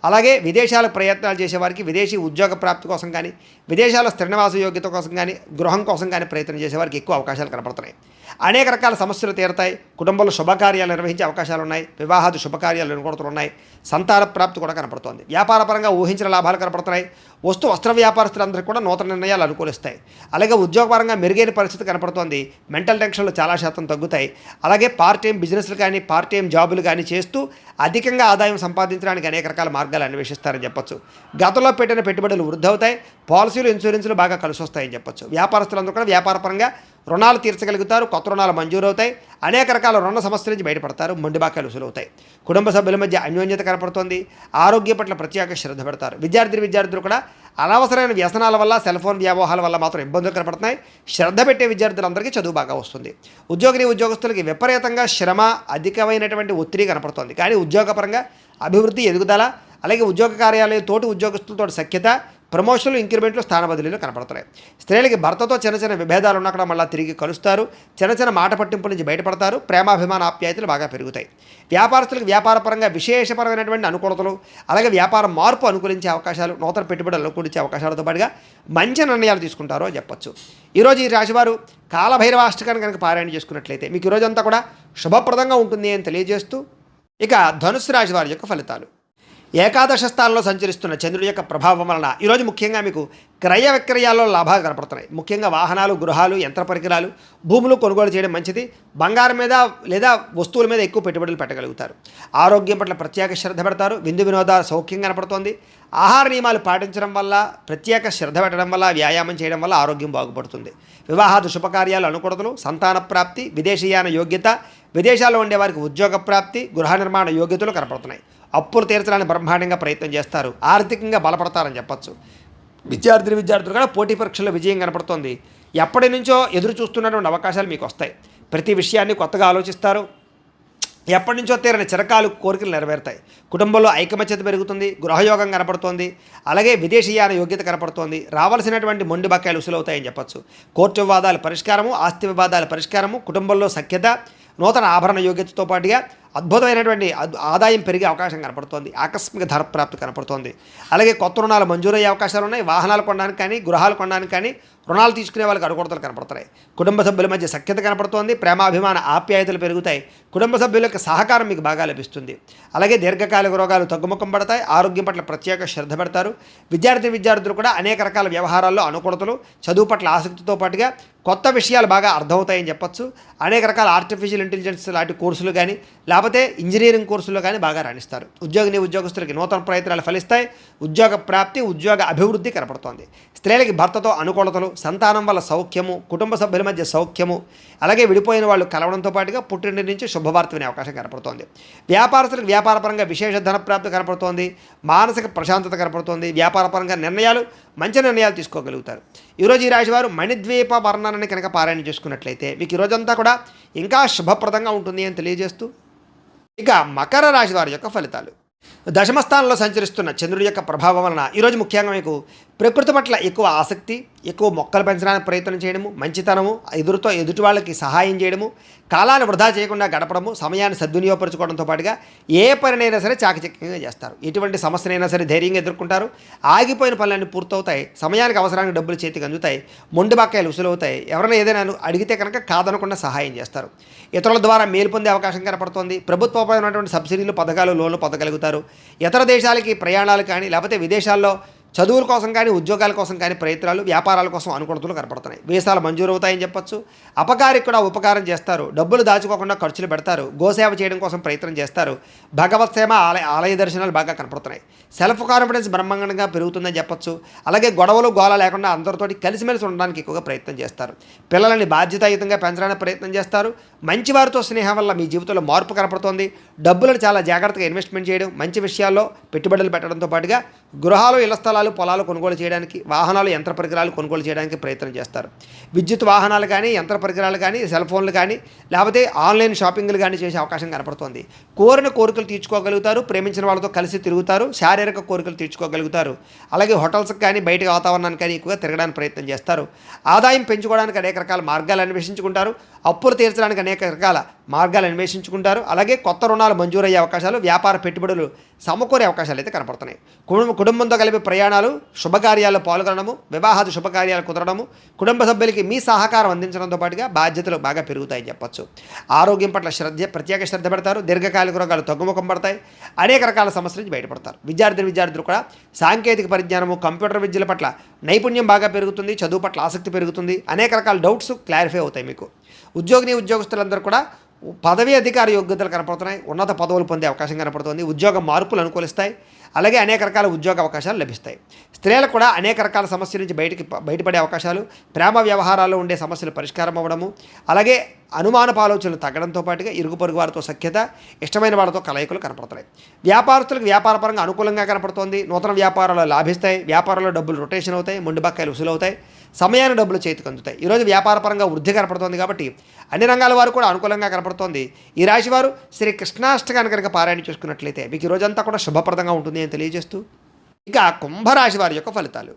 [SPEAKER 1] అలాగే విదేశాలకు ప్రయత్నాలు చేసేవారికి విదేశీ ఉద్యోగ ప్రాప్తి కోసం కానీ, విదేశాల్లో స్థిర నివాస యోగ్యత కోసం కానీ, గృహం కోసం కానీ ప్రయత్నం చేసేవారికి ఎక్కువ అవకాశాలు కనపడుతున్నాయి. అనేక రకాల సమస్యలు తీరుతాయి. కుటుంబంలో శుభకార్యాలు నిర్వహించే అవకాశాలు ఉన్నాయి. వివాహాది శుభకార్యాలు అనుకూలతలు ఉన్నాయి. సంతాన ప్రాప్తి కూడా కనపడుతోంది. వ్యాపారపరంగా ఊహించిన లాభాలు కనపడుతున్నాయి. వస్త్ర వ్యాపారస్తులందరికీ కూడా నూతన నిర్ణయాలు అనుకూలిస్తాయి. అలాగే ఉద్యోగపరంగా మెరుగైన పరిస్థితి కనపడుతోంది. మెంటల్ టెన్షన్లు చాలా శాతం తగ్గుతాయి. అలాగే పార్ట్ టైం బిజినెస్లు కానీ, పార్ట్ టైం జాబులు కానీ చేస్తూ అధికంగా ఆదాయం సంపాదించడానికి అనేక రకాల మార్గాలు అన్వేషిస్తారని చెప్పొచ్చు. గతంలో పెట్టిన పెట్టుబడులు వృద్ధి అవుతాయి. పాలసీలు, ఇన్సూరెన్సులు బాగా కలిసి వస్తాయని చెప్పొచ్చు. వ్యాపారస్తులందరూ కూడా వ్యాపారపరంగా రుణాలు తీర్చగలుగుతారు. కొత్త రుణాలు మంజూరవుతాయి. అనేక రకాల రుణ సమస్యల నుంచి బయటపడతారు. మొండి బాకాయలు వసూలవుతాయి. కుటుంబ సభ్యుల మధ్య అన్యోన్యత కనపడుతోంది. ఆరోగ్యం పట్ల ప్రత్యేక శ్రద్ధ పెడతారు. విద్యార్థులు కూడా అనవసరమైన వ్యసనాల వల్ల, సెల్ ఫోన్ వ్యామోహాల వల్ల మాత్రం ఇబ్బందులు కనపడుతున్నాయి. శ్రద్ధ పెట్టే విద్యార్థులందరికీ చదువు బాగా వస్తుంది. ఉద్యోగస్తులకి విపరీతంగా శ్రమ, అధికమైనటువంటి ఒత్తిడి కనపడుతోంది. కానీ ఉద్యోగపరంగా అభివృద్ధి, ఎదుగుదల, అలాగే ఉద్యోగ కార్యాలయం తోటి ఉద్యోగస్తులతో సఖ్యత, ప్రమోషన్లు, ఇంక్రిమెంట్లు, స్థాన బదిలీలు కనపడుతున్నాయి. స్త్రీలకి భర్తతో చిన్న విభేదాలు ఉన్నక్కడ మళ్ళీ తిరిగి కలుస్తారు. చిన్న మాట పట్టింపుల నుంచి బయటపడతారు. ప్రేమాభిమాన ఆప్యాయతలు బాగా పెరుగుతాయి. వ్యాపారస్తులకు వ్యాపారపరంగా విశేషపరమైనటువంటి అనుకూలతలు, అలాగే వ్యాపార మార్పు అనుకూలించే అవకాశాలు, నూతన పెట్టుబడులు అనుకూలించే అవకాశాలతో పాటుగా మంచి నిర్ణయాలు తీసుకుంటారో అని చెప్పొచ్చు. ఈరోజు ఈ రాశివారు కాలభైరవాష్టకాన్ని కనుక పారాయణ చేసుకున్నట్లయితే మీకు ఈరోజంతా కూడా శుభప్రదంగా ఉంటుంది అని తెలియజేస్తూ, ఇక ధనుస్సు రాశి వారి యొక్క ఫలితాలు. ఏకాదశ స్థానంలో సంచరిస్తున్న చంద్రుడి యొక్క ప్రభావం వలన ఈరోజు ముఖ్యంగా మీకు క్రయ విక్రయాల్లో లాభాలు కనపడుతున్నాయి. ముఖ్యంగా వాహనాలు, గృహాలు, యంత్ర పరికరాలు, భూములు కొనుగోలు చేయడం మంచిది. బంగారం మీద లేదా వస్తువుల మీద ఎక్కువ పెట్టుబడులు పెట్టగలుగుతారు. ఆరోగ్యం పట్ల ప్రత్యేక శ్రద్ధ పెడతారు. విందు వినోదాలు సౌఖ్యం కనపడుతోంది. ఆహార నియమాలు పాటించడం వల్ల, ప్రత్యేక శ్రద్ధ పెట్టడం వల్ల, వ్యాయామం చేయడం వల్ల ఆరోగ్యం బాగుపడుతుంది. వివాహాది శుభకార్యాలు అనుకూలతలు, సంతాన ప్రాప్తి, విదేశీయాన యోగ్యత, విదేశాల్లో ఉండేవారికి ఉద్యోగ ప్రాప్తి, గృహ నిర్మాణ యోగ్యతలు కనపడుతున్నాయి. అప్పులు తీర్చడానికి బ్రహ్మాండంగా ప్రయత్నం చేస్తారు. ఆర్థికంగా బలపడతారని చెప్పచ్చు. విద్యార్థులు కూడా పోటీ పరీక్షల్లో విజయం కనపడుతోంది. ఎప్పటి నుంచో ఎదురు చూస్తున్నటువంటి అవకాశాలు మీకు వస్తాయి. ప్రతి విషయాన్ని కొత్తగా ఆలోచిస్తారు. ఎప్పటి నుంచో తీరని చిరకాలు కోరికలు నెరవేరుతాయి. కుటుంబంలో ఐకమత్యత పెరుగుతుంది, గృహయోగం కనపడుతోంది, అలాగే విదేశీయాన యోగ్యత కనపడుతోంది. రావాల్సినటువంటి మొండి బకాయిలు ఉసులవుతాయని చెప్పచ్చు. కోర్టు వివాదాల పరిష్కారము, ఆస్తి వివాదాల పరిష్కారము, కుటుంబంలో సఖ్యత, నూతన ఆభరణ యోగ్యతతో పాటుగా అద్భుతమైనటువంటి ఆదాయం పెరిగే అవకాశం కనపడుతోంది. ఆకస్మిక ధనప్రాప్తి కనపడుతోంది. అలాగే కొత్త రుణాలు మంజూరయ్యే అవకాశాలు ఉన్నాయి. వాహనాలు కొనడానికి కానీ, గృహాలు కొనడానికి కానీ, రుణాలు తీసుకునే వాళ్ళకి అడుగుడతలు కనపడుతున్నాయి. కుటుంబ సభ్యుల మధ్య సఖ్యత కనపడుతోంది. ప్రేమాభిమాన ఆప్యాయతలు పెరుగుతాయి. కుటుంబ సభ్యుల యొక్క సహకారం మీకు బాగా లభిస్తుంది. అలాగే దీర్ఘకాలిక రోగాలు తగ్గుముఖం పడతాయి. ఆరోగ్యం పట్ల ప్రత్యేక శ్రద్ధ పెడతారు. విద్యార్థులు కూడా అనేక రకాల వ్యవహారాల్లో అనుకూలతలు, చదువు పట్ల ఆసక్తితో పాటుగా కొత్త విషయాలు బాగా అర్థమవుతాయని చెప్పచ్చు. అనేక రకాల ఆర్టిఫిషియల్ ఇంటెలిజెన్స్ లాంటి కోర్సులు కానీ, లేకపోతే ఇంజనీరింగ్ కోర్సుల్లో కానీ బాగా రాణిస్తారు. ఉద్యోగస్తులకి నూతన ప్రయత్నాలు ఫలిస్తాయి. ఉద్యోగ ప్రాప్తి, ఉద్యోగ అభివృద్ధి కనపడుతోంది. స్త్రీలకి భర్తతో అనుకూలతలు, సంతానం వల్ల సౌఖ్యము, కుటుంబ సభ్యుల మధ్య సౌఖ్యము, అలాగే విడిపోయిన వాళ్ళు కలవడంతో పాటుగా పుట్టింటి నుంచి శుభవార్త వినే అవకాశం కనపడుతోంది. వ్యాపారస్తులకు వ్యాపారపరంగా విశేష ధనప్రాప్తి కనపడుతోంది. మానసిక ప్రశాంతత కనపడుతోంది. వ్యాపారపరంగా మంచి నిర్ణయాలు తీసుకోగలుగుతారు. ఈరోజు ఈ రాశివారు మణిద్వీప వర్ణనని కనుక పారాయణ చేసుకున్నట్లయితే మీకు ఈరోజంతా కూడా ఇంకా శుభప్రదంగా ఉంటుంది అని తెలియజేస్తూ, ఇక మకర రాశి వారి యొక్క ఫలితాలు. దశమ స్థానంలో సంచరిస్తున్న చంద్రుడి యొక్క ప్రభావం వలన ఈరోజు ముఖ్యంగా మీకు ప్రకృతి పట్ల ఎక్కువ ఆసక్తి, ఎక్కువ మొక్కలు పెంచడానికి ప్రయత్నం చేయడము, మంచితనము, ఎదుటి వాళ్ళకి సహాయం చేయడము, కాలాన్ని వృధా చేయకుండా గడపడము, సమయాన్ని సద్వినియోగపరచుకోవడంతో పాటుగా ఏ పనినైనా సరే చాకచక్యంగా చేస్తారు. ఎటువంటి సమస్యనైనా సరే ధైర్యంగా ఎదుర్కొంటారు. ఆగిపోయిన పనులన్నీ పూర్తవుతాయి. సమయానికి అవసరానికి డబ్బులు చేతికి అందుతాయి. మొండి బకాయిలు ఉసులవుతాయి. ఎవరైనా ఏదైనా అడిగితే కనుక కాదనకుండా సహాయం చేస్తారు. ఇతరుల ద్వారా మేలు పొందే అవకాశం కనపడుతోంది. ప్రభుత్వపరమైనటువంటి సబ్సిడీలు, పథకాలు, లోన్లు పొందగలుగుతారు. ఇతర దేశాలకి ప్రయాణాలు కానీ, లేకపోతే విదేశాల్లో చదువుల కోసం కానీ, ఉద్యోగాల కోసం కానీ ప్రయత్నాలు, వ్యాపారాల కోసం అనుకూలతలు కనపడుతున్నాయి. వీసాలు మంజూరు అవుతాయని చెప్పొచ్చు. అపకారికి కూడా ఉపకారం చేస్తారు. డబ్బులు దాచుకోకుండా ఖర్చులు పెడతారు. గోసేవ చేయడం కోసం ప్రయత్నం చేస్తారు. భగవత్ సేవ, ఆలయ దర్శనాలు బాగా కనపడుతున్నాయి. సెల్ఫ్ కాన్ఫిడెన్స్ బ్రహ్మాండంగా పెరుగుతుందని చెప్పొచ్చు. అలాగే గొడవలు, గోల లేకుండా అందరితోటి కలిసిమెలిసి ఉండడానికి ఎక్కువగా ప్రయత్నం చేస్తారు. పిల్లల్ని బాధ్యతాయుతంగా పెంచడానికి ప్రయత్నం చేస్తారు. మంచివారితో స్నేహం వల్ల మీ జీవితంలో మార్పు కనపడుతోంది. డబ్బులను చాలా జాగ్రత్తగా ఇన్వెస్ట్మెంట్ చేయడం, మంచి విషయాల్లో పెట్టుబడులు పెట్టడంతో పాటుగా గృహాలు, ఇళ్ల స్థలాలు, పొలాలు కొనుగోలు చేయడానికి, వాహనాలు, యంత్ర పరికరాలు కొనుగోలు చేయడానికి ప్రయత్నం చేస్తారు. విద్యుత్ వాహనాలు కానీ, యంత్ర పరికరాలు కానీ, సెల్ ఫోన్లు కానీ, లేకపోతే ఆన్లైన్ షాపింగ్లు కానీ చేసే అవకాశం కనపడుతోంది. కోరిన కోరికలు తీర్చుకోగలుగుతారు. ప్రేమించిన వాళ్ళతో కలిసి తిరుగుతారు. శారీరక కోరికలు తీర్చుకోగలుగుతారు. అలాగే హోటల్స్కి కానీ, బయట వాతావరణానికి కానీ ఎక్కువగా తిరగడానికి ప్రయత్నం చేస్తారు. ఆదాయం పెంచుకోవడానికి అనేక రకాల మార్గాలు అన్వేషించుకుంటారు. అప్పులు తీర్చడానికి అనేక రకాల మార్గాలు అన్వేషించుకుంటారు. అలాగే కొత్త రుణాలు మంజూరయ్యే అవకాశాలు, వ్యాపార పెట్టుబడులు సమకూరే అవకాశాలు అయితే కనపడుతున్నాయి. కుటుంబంతో కలిపి ప్రయాణాలు, శుభకార్యాల్లో పాల్గొనడము, వివాహాది శుభకార్యాలు కుదరడము, కుటుంబ సభ్యులకి మీ సహకారం అందించడంతో పాటుగా బాధ్యతలు బాగా పెరుగుతాయని చెప్పొచ్చు. ఆరోగ్యం పట్ల ప్రత్యేక శ్రద్ధ పెడతారు. దీర్ఘకాలిక రోగాలు తగ్గుముఖం పడతాయి. అనేక రకాల సమస్యల నుంచి బయటపడతారు. విద్యార్థులు కూడా సాంకేతిక పరిజ్ఞానము, కంప్యూటర్ విద్యల పట్ల నైపుణ్యం బాగా పెరుగుతుంది. చదువు పట్ల ఆసక్తి పెరుగుతుంది. అనేక రకాల డౌట్స్ క్లారిఫై అవుతాయి మీకు. ఉద్యోగస్తులందరూ కూడా పదవీ అధికార యోగ్యతలు కనపడుతున్నాయి. ఉన్నత పదవులు పొందే అవకాశం కనపడుతుంది. ఉద్యోగ మార్పులు అనుకూలిస్తాయి. అలాగే అనేక రకాల ఉద్యోగ అవకాశాలు లభిస్తాయి. స్త్రీలకు కూడా అనేక రకాల సమస్యల నుంచి బయటపడే అవకాశాలు, ప్రేమ వ్యవహారాల్లో ఉండే సమస్యలు పరిష్కారం అవ్వడము, అలాగే అనుమానపు ఆలోచనలు తగ్గడంతో పాటుగా ఇరుగు పొరుగు వారితో సఖ్యత, ఇష్టమైన వారితో కలయికలు కనపడుతున్నాయి. వ్యాపారస్తులకు వ్యాపారపరంగా అనుకూలంగా కనపడుతోంది. నూతన వ్యాపారాలు లాభిస్తాయి. వ్యాపారంలో డబ్బులు రొటేషన్ అవుతాయి. మొండి బకాయిలు ఉసులవుతాయి. సమయాన్ని డబ్బులు చేతికి అందుతాయి. ఈరోజు వ్యాపారపరంగా వృద్ధి కనపడుతోంది కాబట్టి అన్ని రంగాల వారు కూడా అనుకూలంగా కనపడుతోంది. ఈ రాశివారు శ్రీ కృష్ణాష్టకాన్ని కనుక పారాయణ చేసుకున్నట్లయితే మీకు ఈ రోజంతా కూడా శుభప్రదంగా ఉంటుంది అని తెలియజేస్తూ, ఇక కుంభరాశి వారి యొక్క ఫలితాలు.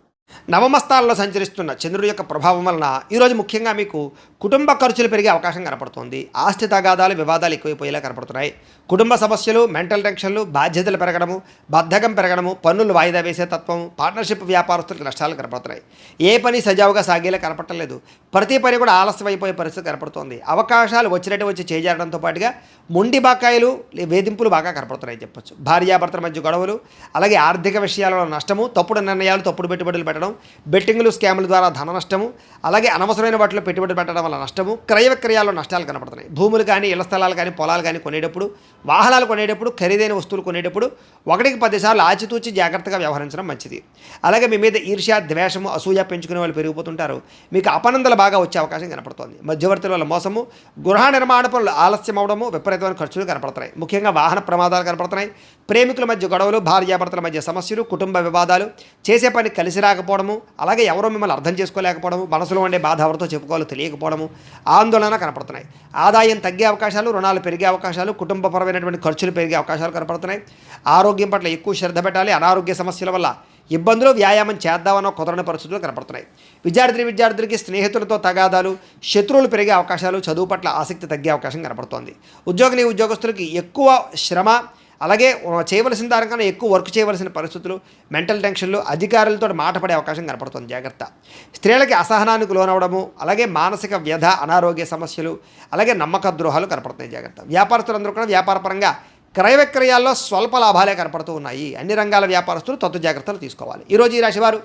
[SPEAKER 1] నవమ స్థానంలో సంచరిస్తున్న చంద్రుడి యొక్క ప్రభావం వలన ఈరోజు ముఖ్యంగా మీకు కుటుంబ ఖర్చులు పెరిగే అవకాశం కనపడుతోంది. ఆస్తి తగాదాలు, వివాదాలు ఎక్కువైపోయేలా కనపడుతున్నాయి. కుటుంబ సమస్యలు, మెంటల్ టెన్షన్లు, బాధ్యతలు పెరగడము, బద్ధకం పెరగడము, పన్నులు వాయిదా వేసే తత్వం, పార్ట్నర్షిప్ వ్యాపారస్తులకు నష్టాలు కనపడుతున్నాయి. ఏ పని సజావుగా సాగేలా కనపడలేదు. ప్రతి పని కూడా ఆలస్యం అయిపోయే పరిస్థితి కనపడుతోంది. అవకాశాలు వచ్చినట్టు వచ్చి చేజారడంతో పాటుగా మొండి బకాయిలు, వేధింపులు బాగా కనపడుతున్నాయని చెప్పొచ్చు. భార్యాభర్తల మధ్య గొడవలు, అలాగే ఆర్థిక విషయాలలో నష్టము, తప్పుడు నిర్ణయాలు, తప్పుడు పెట్టుబడులు పెట్టడం, బెట్టింగ్లు, స్కాముల ద్వారా ధన నష్టము, అలాగే అనవసరమైన వాటిలో పెట్టుబడి పెట్టడం వల్ల నష్టము, క్రయ విక్రయాల్లో నష్టాలు కనపడుతున్నాయి. భూములు కానీ, ఇళ్ల స్థలాలు కానీ, పొలాలు కానీ కొనేటప్పుడు, వాహనాలు కొనేటప్పుడు, ఖరీదైన వస్తువులు కొనేటప్పుడు 1కి 10 సార్లు ఆచితూచి జాగ్రత్తగా వ్యవహరించడం మంచిది. అలాగే మీ మీద ఈర్ష్య, ద్వేషము, అసూయ పెంచుకునే వాళ్ళు పెరిగిపోతుంటారు. మీకు అపనందలు బాగా వచ్చే అవకాశం కనపడుతోంది. మధ్యవర్తుల వల్ల మోసము, గృహ నిర్మాణ పనులు ఆలస్యం అవడము, విపరీతమైన ఖర్చులు కనపడుతున్నాయి. ముఖ్యంగా వాహన ప్రమాదాలు కనపడుతున్నాయి. ప్రేమికుల మధ్య గొడవలు, భార్యాభర్తల మధ్య సమస్యలు, కుటుంబ వివాదాలు, చేసే పని కలిసి రాకపోవడం, లేకపోవడము, అలాగే ఎవరో మిమ్మల్ని అర్థం చేసుకోలేకపోవడము, మనసులో ఉండే బాధ ఎవరితో చెప్పుకోవాలో తెలియకపోవడము, ఆందోళన కనపడుతున్నాయి. ఆదాయం తగ్గే అవకాశాలు, రుణాలు పెరిగే అవకాశాలు, కుటుంబపరమైనటువంటి ఖర్చులు పెరిగే అవకాశాలు కనపడుతున్నాయి. ఆరోగ్యం పట్ల ఎక్కువ శ్రద్ధ పెట్టాలి. అనారోగ్య సమస్యల వల్ల ఇబ్బందులు, వ్యాయామం చేద్దామన్న కుదరని పరిస్థితులు కనపడుతున్నాయి. విద్యార్థులకి స్నేహితులతో తగాదాలు, శత్రువులు పెరిగే అవకాశాలు, చదువు పట్ల ఆసక్తి తగ్గే అవకాశం కనపడుతోంది. ఉద్యోగస్తులకి ఎక్కువ శ్రమ, అలాగే చేయవలసిన దానికన్నా ఎక్కువ వర్క్ చేయవలసిన పరిస్థితులు, మెంటల్ టెన్షన్లు, అధికారులతో మాట పడే అవకాశం కనపడుతుంది. జాగ్రత్త. స్త్రీలకి అసహనానికి లోనవడము, అలాగే మానసిక వ్యధ, అనారోగ్య సమస్యలు, అలాగే నమ్మక ద్రోహాలు కనపడుతున్నాయి. జాగ్రత్త. వ్యాపారస్తులందరూ కూడా వ్యాపారపరంగా క్రయ విక్రయాల్లో స్వల్ప లాభాలే కనపడుతూ ఉన్నాయి. అన్ని రంగాల వ్యాపారస్తులు తత్వ జాగ్రత్తలు తీసుకోవాలి. ఈరోజు ఈ రాశివారు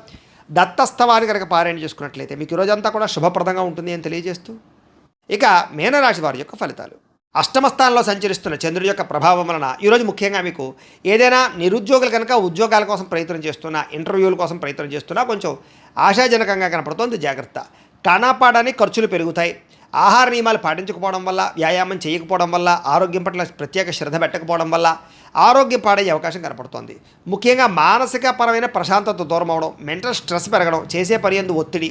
[SPEAKER 1] దత్తస్తవాన్ని కనుక పారాయణ చేసుకున్నట్లయితే మీకు ఈరోజంతా కూడా శుభప్రదంగా ఉంటుంది అని తెలియజేస్తూ, ఇక మీనరాశి వారి యొక్క ఫలితాలు. అష్టమ స్థానంలో సంచరిస్తున్న చంద్రుడి యొక్క ప్రభావం వలన ఈరోజు ముఖ్యంగా మీకు ఏదైనా నిరుద్యోగులు కనుక ఉద్యోగాల కోసం ప్రయత్నం చేస్తున్నా, ఇంటర్వ్యూల కోసం ప్రయత్నం చేస్తున్నా కొంచెం ఆశాజనకంగా కనపడుతోంది. జాగ్రత్త. కానాపాడని ఖర్చులు పెరుగుతాయి. ఆహార నియమాలు పాటించకపోవడం వల్ల, వ్యాయామం చేయకపోవడం వల్ల, ఆరోగ్యం పట్ల ప్రత్యేక శ్రద్ధ పెట్టకపోవడం వల్ల ఆరోగ్యం పాడయ్యే అవకాశం కనపడుతోంది. ముఖ్యంగా మానసిక పరమైన ప్రశాంతత దూరం అవడం, మెంటల్ స్ట్రెస్ పెరగడం, చేసే పని యందు ఒత్తిడి,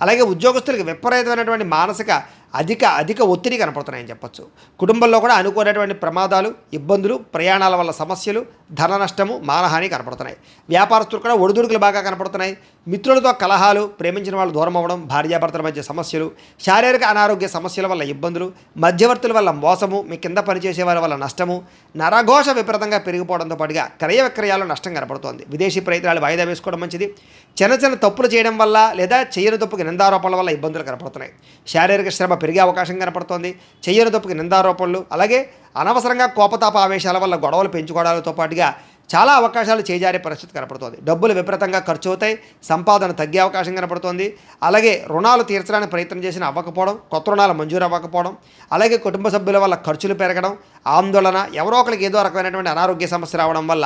[SPEAKER 1] అలాగే ఉద్యోగస్తులకు విపరీతమైనటువంటి మానసిక అధిక ఒత్తిడి కనపడుతున్నాయని చెప్పొచ్చు. కుటుంబంలో కూడా అనుకోనటువంటి ప్రమాదాలు, ఇబ్బందులు, ప్రయాణాల వల్ల సమస్యలు, ధన నష్టము, మానహాని కనపడుతున్నాయి. వ్యాపారస్తులు కూడా ఒడిదుడుకులు బాగా కనపడుతున్నాయి. మిత్రులతో కలహాలు, ప్రేమించిన వాళ్ళు దూరం అవ్వడం, భార్యాభర్తల మధ్య సమస్యలు, శారీరక అనారోగ్య సమస్యల వల్ల ఇబ్బందులు, మధ్యవర్తుల వల్ల మోసము, మీ కింద పనిచేసే వారి వల్ల నష్టము, నరఘోష విపరీతంగా పెరిగిపోవడంతో పాటుగా క్రయ విక్రయాలు నష్టం కనపడుతోంది. విదేశీ ప్రయత్నాలు వాయిదా వేసుకోవడం మంచిది. చిన్న తప్పులు చేయడం వల్ల లేదా చేయని తప్పుకి నిందారోపణల వల్ల ఇబ్బందులు కనపడుతున్నాయి. శారీరక శ్రమ పెరిగే అవకాశం కనపడుతోంది. చెయ్యని తప్పుకి నిందారోపణలు, అలాగే అనవసరంగా కోపతాప ఆవేశాల వల్ల గొడవలు పెంచుకోవడాలతో పాటుగా చాలా అవకాశాలు చేజారే పరిస్థితి కనపడుతోంది. డబ్బులు విపరీతంగా ఖర్చు అవుతాయి. సంపాదన తగ్గే అవకాశం కనపడుతోంది. అలాగే రుణాలు తీర్చడానికి ప్రయత్నం చేసిన అవ్వకపోవడం, కొత్త రుణాలు మంజూరు అవ్వకపోవడం, అలాగే కుటుంబ సభ్యుల వల్ల ఖర్చులు పెరగడం, ఆందోళన, ఎవరో ఒకరికి ఏదో రకమైనటువంటి అనారోగ్య సమస్య రావడం వల్ల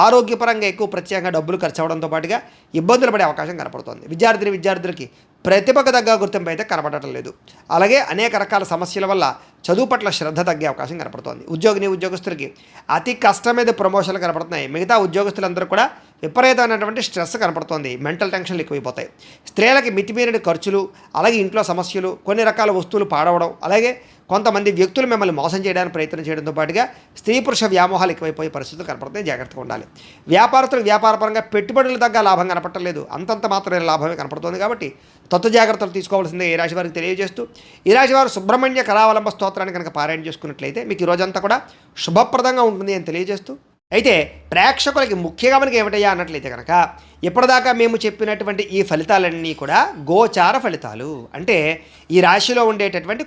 [SPEAKER 1] ఆరోగ్యపరంగా ఎక్కువ ప్రత్యేకంగా డబ్బులు ఖర్చు అవ్వడంతో పాటుగా ఇబ్బందులు పడే అవకాశం కనపడుతోంది. విద్యార్థులకి ప్రతిభకు తగ్గ గుర్తింపు అయితే కనపడటం లేదు. అలాగే అనేక రకాల సమస్యల వల్ల చదువు పట్ల శ్రద్ధ తగ్గే అవకాశం కనపడుతోంది. ఉద్యోగస్తులకి అతి కష్టం మీద ప్రమోషన్లు కనపడుతున్నాయి. మిగతా ఉద్యోగస్తులందరూ కూడా విపరీతమైనటువంటి స్ట్రెస్ కనపడుతోంది. మెంటల్ టెన్షన్లు ఎక్కువైపోతాయి. స్త్రీలకి మితిమీరిన ఖర్చులు, అలాగే ఇంట్లో సమస్యలు, కొన్ని రకాల వస్తువులు పాడవడం, అలాగే కొంతమంది వ్యక్తులు మిమ్మల్ని మోసం చేయడానికి ప్రయత్నం చేయడంతో పాటుగా స్త్రీ పురుష వ్యామోహాలు ఎక్కువైపోయే పరిస్థితులు కనపడుతున్నాయి. జాగ్రత్తగా ఉండాలి. వ్యాపారస్తులు వ్యాపారపరంగా పెట్టుబడులు తగ్గ లాభం కనపడలేదు. అంతంత మాత్రమే లాభమే కనపడుతుంది. కాబట్టి తత్వ జాగ్రత్తలు తీసుకోవాల్సిందే ఈ రాశి వారికి తెలియజేస్తూ, ఈ రాశి వారు సుబ్రహ్మణ్య కరావలంబ స్తోత్రాన్ని కనుక పారాయణ చేసుకున్నట్లయితే మీకు ఈ రోజంతా కూడా శుభప్రదంగా ఉంటుంది అని తెలియజేస్తూ, అయితే ప్రేక్షకులకి ముఖ్యంగా మనకి ఏమిటయ్యా అన్నట్లయితే కనుక ఇప్పటిదాకా మేము చెప్పినటువంటి ఈ ఫలితాలన్నీ కూడా గోచార ఫలితాలు. అంటే ఈ రాశిలో ఉండేటటువంటి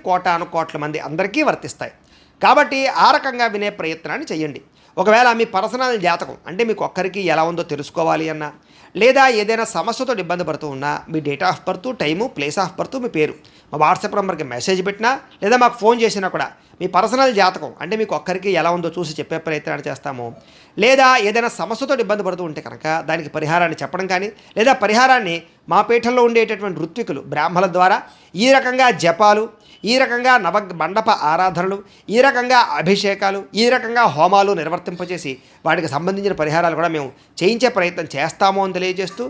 [SPEAKER 1] కోట్ల మంది అందరికీ వర్తిస్తాయి. కాబట్టి ఆ రకంగా వినే ప్రయత్నాన్ని చేయండి. ఒకవేళ మీ పర్సనల్ జాతకం అంటే మీకు ఒక్కరికి ఎలా ఉందో తెలుసుకోవాలి అన్నా, లేదా ఏదైనా సమస్యతో ఇబ్బంది పడుతూ ఉన్నా మీ date of birth, time, place of birth, మీ పేరు మా వాట్సాప్ నెంబర్కి మెసేజ్ పెట్టినా లేదా మాకు ఫోన్ చేసినా కూడా మీ పర్సనల్ జాతకం అంటే మీకు ఒక్కరికి ఎలా ఉందో చూసి చెప్పే ప్రయత్నాన్ని చేస్తాము. లేదా ఏదైనా సమస్యతో ఇబ్బంది పడుతూ ఉంటే కనుక దానికి పరిహారాన్ని చెప్పడం కానీ, లేదా పరిహారాన్ని మా పీఠంలో ఉండేటటువంటి ఋత్వికులు బ్రాహ్మణుల ద్వారా ఈ రకంగా జపాలు, ఈ రకంగా మండప ఆరాధనలు, ఈ రకంగా అభిషేకాలు, ఈ రకంగా హోమాలు నిర్వర్తింపజేసి వాటికి సంబంధించిన పరిహారాలు కూడా మేము చేయించే ప్రయత్నం చేస్తాము అని తెలియజేస్తూ,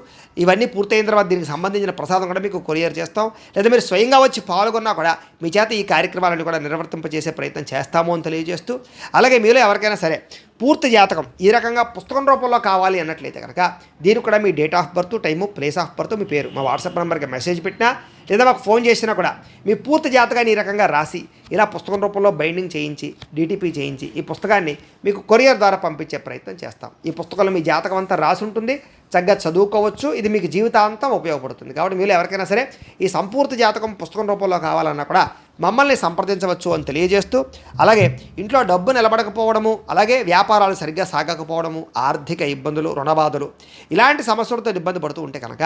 [SPEAKER 1] ఇవన్నీ పూర్తయిన తర్వాత దీనికి సంబంధించిన ప్రసాదం కూడా మీకు కొరియర్ చేస్తాం. లేదా మీరు స్వయంగా వచ్చి పాల్గొన్నా కూడా మీ చేత ఈ కార్యక్రమాలను కూడా నిర్వర్తింపజేసే ప్రయత్నం చేస్తాము అని తెలియజేస్తూ, అలాగే మీలో ఎవరికైనా సరే పూర్తి జాతకం ఈ రకంగా పుస్తకం రూపంలో కావాలి అన్నట్లయితే కనుక దీనికి కూడా మీ date of birth, time, place of birth, మీ పేరు మా వాట్సాప్ నెంబర్కి మెసేజ్ పెట్టినా లేదా మాకు ఫోన్ చేసినా కూడా మీ పూర్తి జాతకాన్ని ఈ రకంగా రాసి ఇలా పుస్తకం రూపంలో బైండింగ్ చేయించి, డీటీపీ చేయించి ఈ పుస్తకాన్ని మీకు కొరియర్ ద్వారా పంపించే ప్రయత్నం చేస్తాం. ఈ పుస్తకంలో మీ జాతకం అంతా రాసి ఉంటుంది. చక్కగా చదువుకోవచ్చు. ఇది మీకు జీవితాంతం ఉపయోగపడుతుంది. కాబట్టి మీరు ఎవరికైనా సరే ఈ సంపూర్తి జాతకం పుస్తకం రూపంలో కావాలన్నా కూడా మమ్మల్ని సంప్రదించవచ్చు అని తెలియజేస్తూ, అలాగే ఇంట్లో డబ్బు నిలబడకపోవడము, అలాగే వ్యాపారాలు సరిగ్గా సాగకపోవడము, ఆర్థిక ఇబ్బందులు, రుణబాధలు ఇలాంటి సమస్యలతో ఇబ్బంది పడుతూ ఉంటే కనుక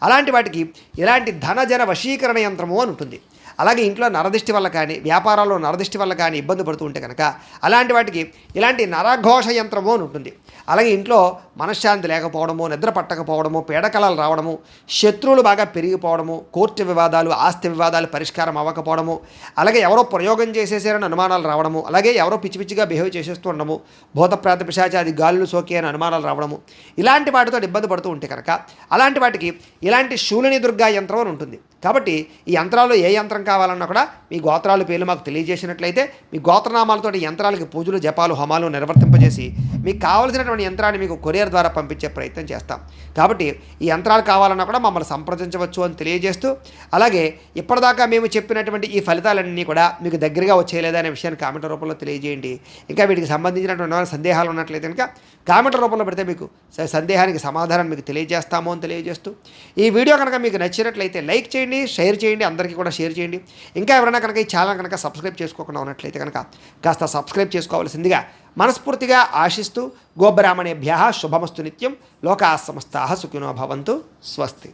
[SPEAKER 1] అలాంటి వాటికి ఇలాంటి ధనజన వశీకరణ యంత్రము అని ఉంటుంది. అలాగే ఇంట్లో నరదిష్టి వల్ల కానీ, వ్యాపారాల్లో నరదిష్టి వల్ల కానీ ఇబ్బంది పడుతూ ఉంటే కనుక అలాంటి వాటికి ఇలాంటి నరఘోష యంత్రము అని ఉంటుంది. అలాగే ఇంట్లో మనశ్శాంతి లేకపోవడము, నిద్ర పట్టకపోవడము, పీడకలలు రావడము, శత్రువులు బాగా పెరిగిపోవడము, కోర్టు వివాదాలు, ఆస్తి వివాదాలు పరిష్కారం అవ్వకపోవడము, అలాగే ఎవరో ప్రయోగం చేసేసారని అనుమానాలు రావడము, అలాగే ఎవరో పిచ్చి పిచ్చిగా బిహేవ్ చేసేస్తూ ఉండడము, భూతప్రేత పిశాచాది గాలులు సోకి అని అనుమానాలు రావడము, ఇలాంటి వాటితో ఇబ్బంది పడుతూ ఉంటే కనుక అలాంటి వాటికి ఇలాంటి శూలిని దుర్గా యంత్రం అని ఉంటుంది. కాబట్టి ఈ యంత్రాల్లో ఏ యంత్రం కావాలన్నా కూడా మీ గోత్రాల పేర్లు మాకు తెలియజేసినట్లయితే మీ గోత్రనామాలతో యంత్రాలకి పూజలు, జపాలు, హోమాలు నిర్వర్తింపజేసి మీకు కావలసినటువంటి యంత్రాన్ని మీకు కొరియర్ ద్వారా పంపించే ప్రయత్నం చేస్తాం. కాబట్టి ఈ యంత్రాలు కావాలన్నా కూడా మమ్మల్ని సంప్రదించవచ్చు అని తెలియజేస్తూ, అలాగే ఇప్పటిదాకా మేము చెప్పినటువంటి ఈ ఫలితాలన్నీ కూడా మీకు దగ్గరగా వచ్చేయలేదా అనే విషయాన్ని కామెంట్ రూపంలో తెలియజేయండి. ఇంకా వీటికి సంబంధించినటువంటి సందేహాలు ఉన్నట్లయితే కనుక కామెంట్ రూపంలో పెడితే మీకు సందేహానికి సమాధానం మీకు తెలియజేస్తాము అని తెలియజేస్తూ, ఈ వీడియో కనుక మీకు నచ్చినట్లయితే లైక్ చేయండి, షేర్ చేయండి, అందరికీ కూడా షేర్ చేయండి. ఇంకా ఎవరైనా కనుక ఈ ఛానల్ కనుక సబ్స్క్రైబ్ చేసుకోకుండా ఉన్నట్లయితే కనుక కాస్త సబ్స్క్రైబ్ చేసుకోవాల్సిందిగా మనస్ఫూర్తిగా ఆశిస్తూ, గోబ్రాహ్మణేభ్యః శుభమస్తు నిత్యం, లోకాః సమస్తాః సుఖినో భవంతు. స్వస్తి.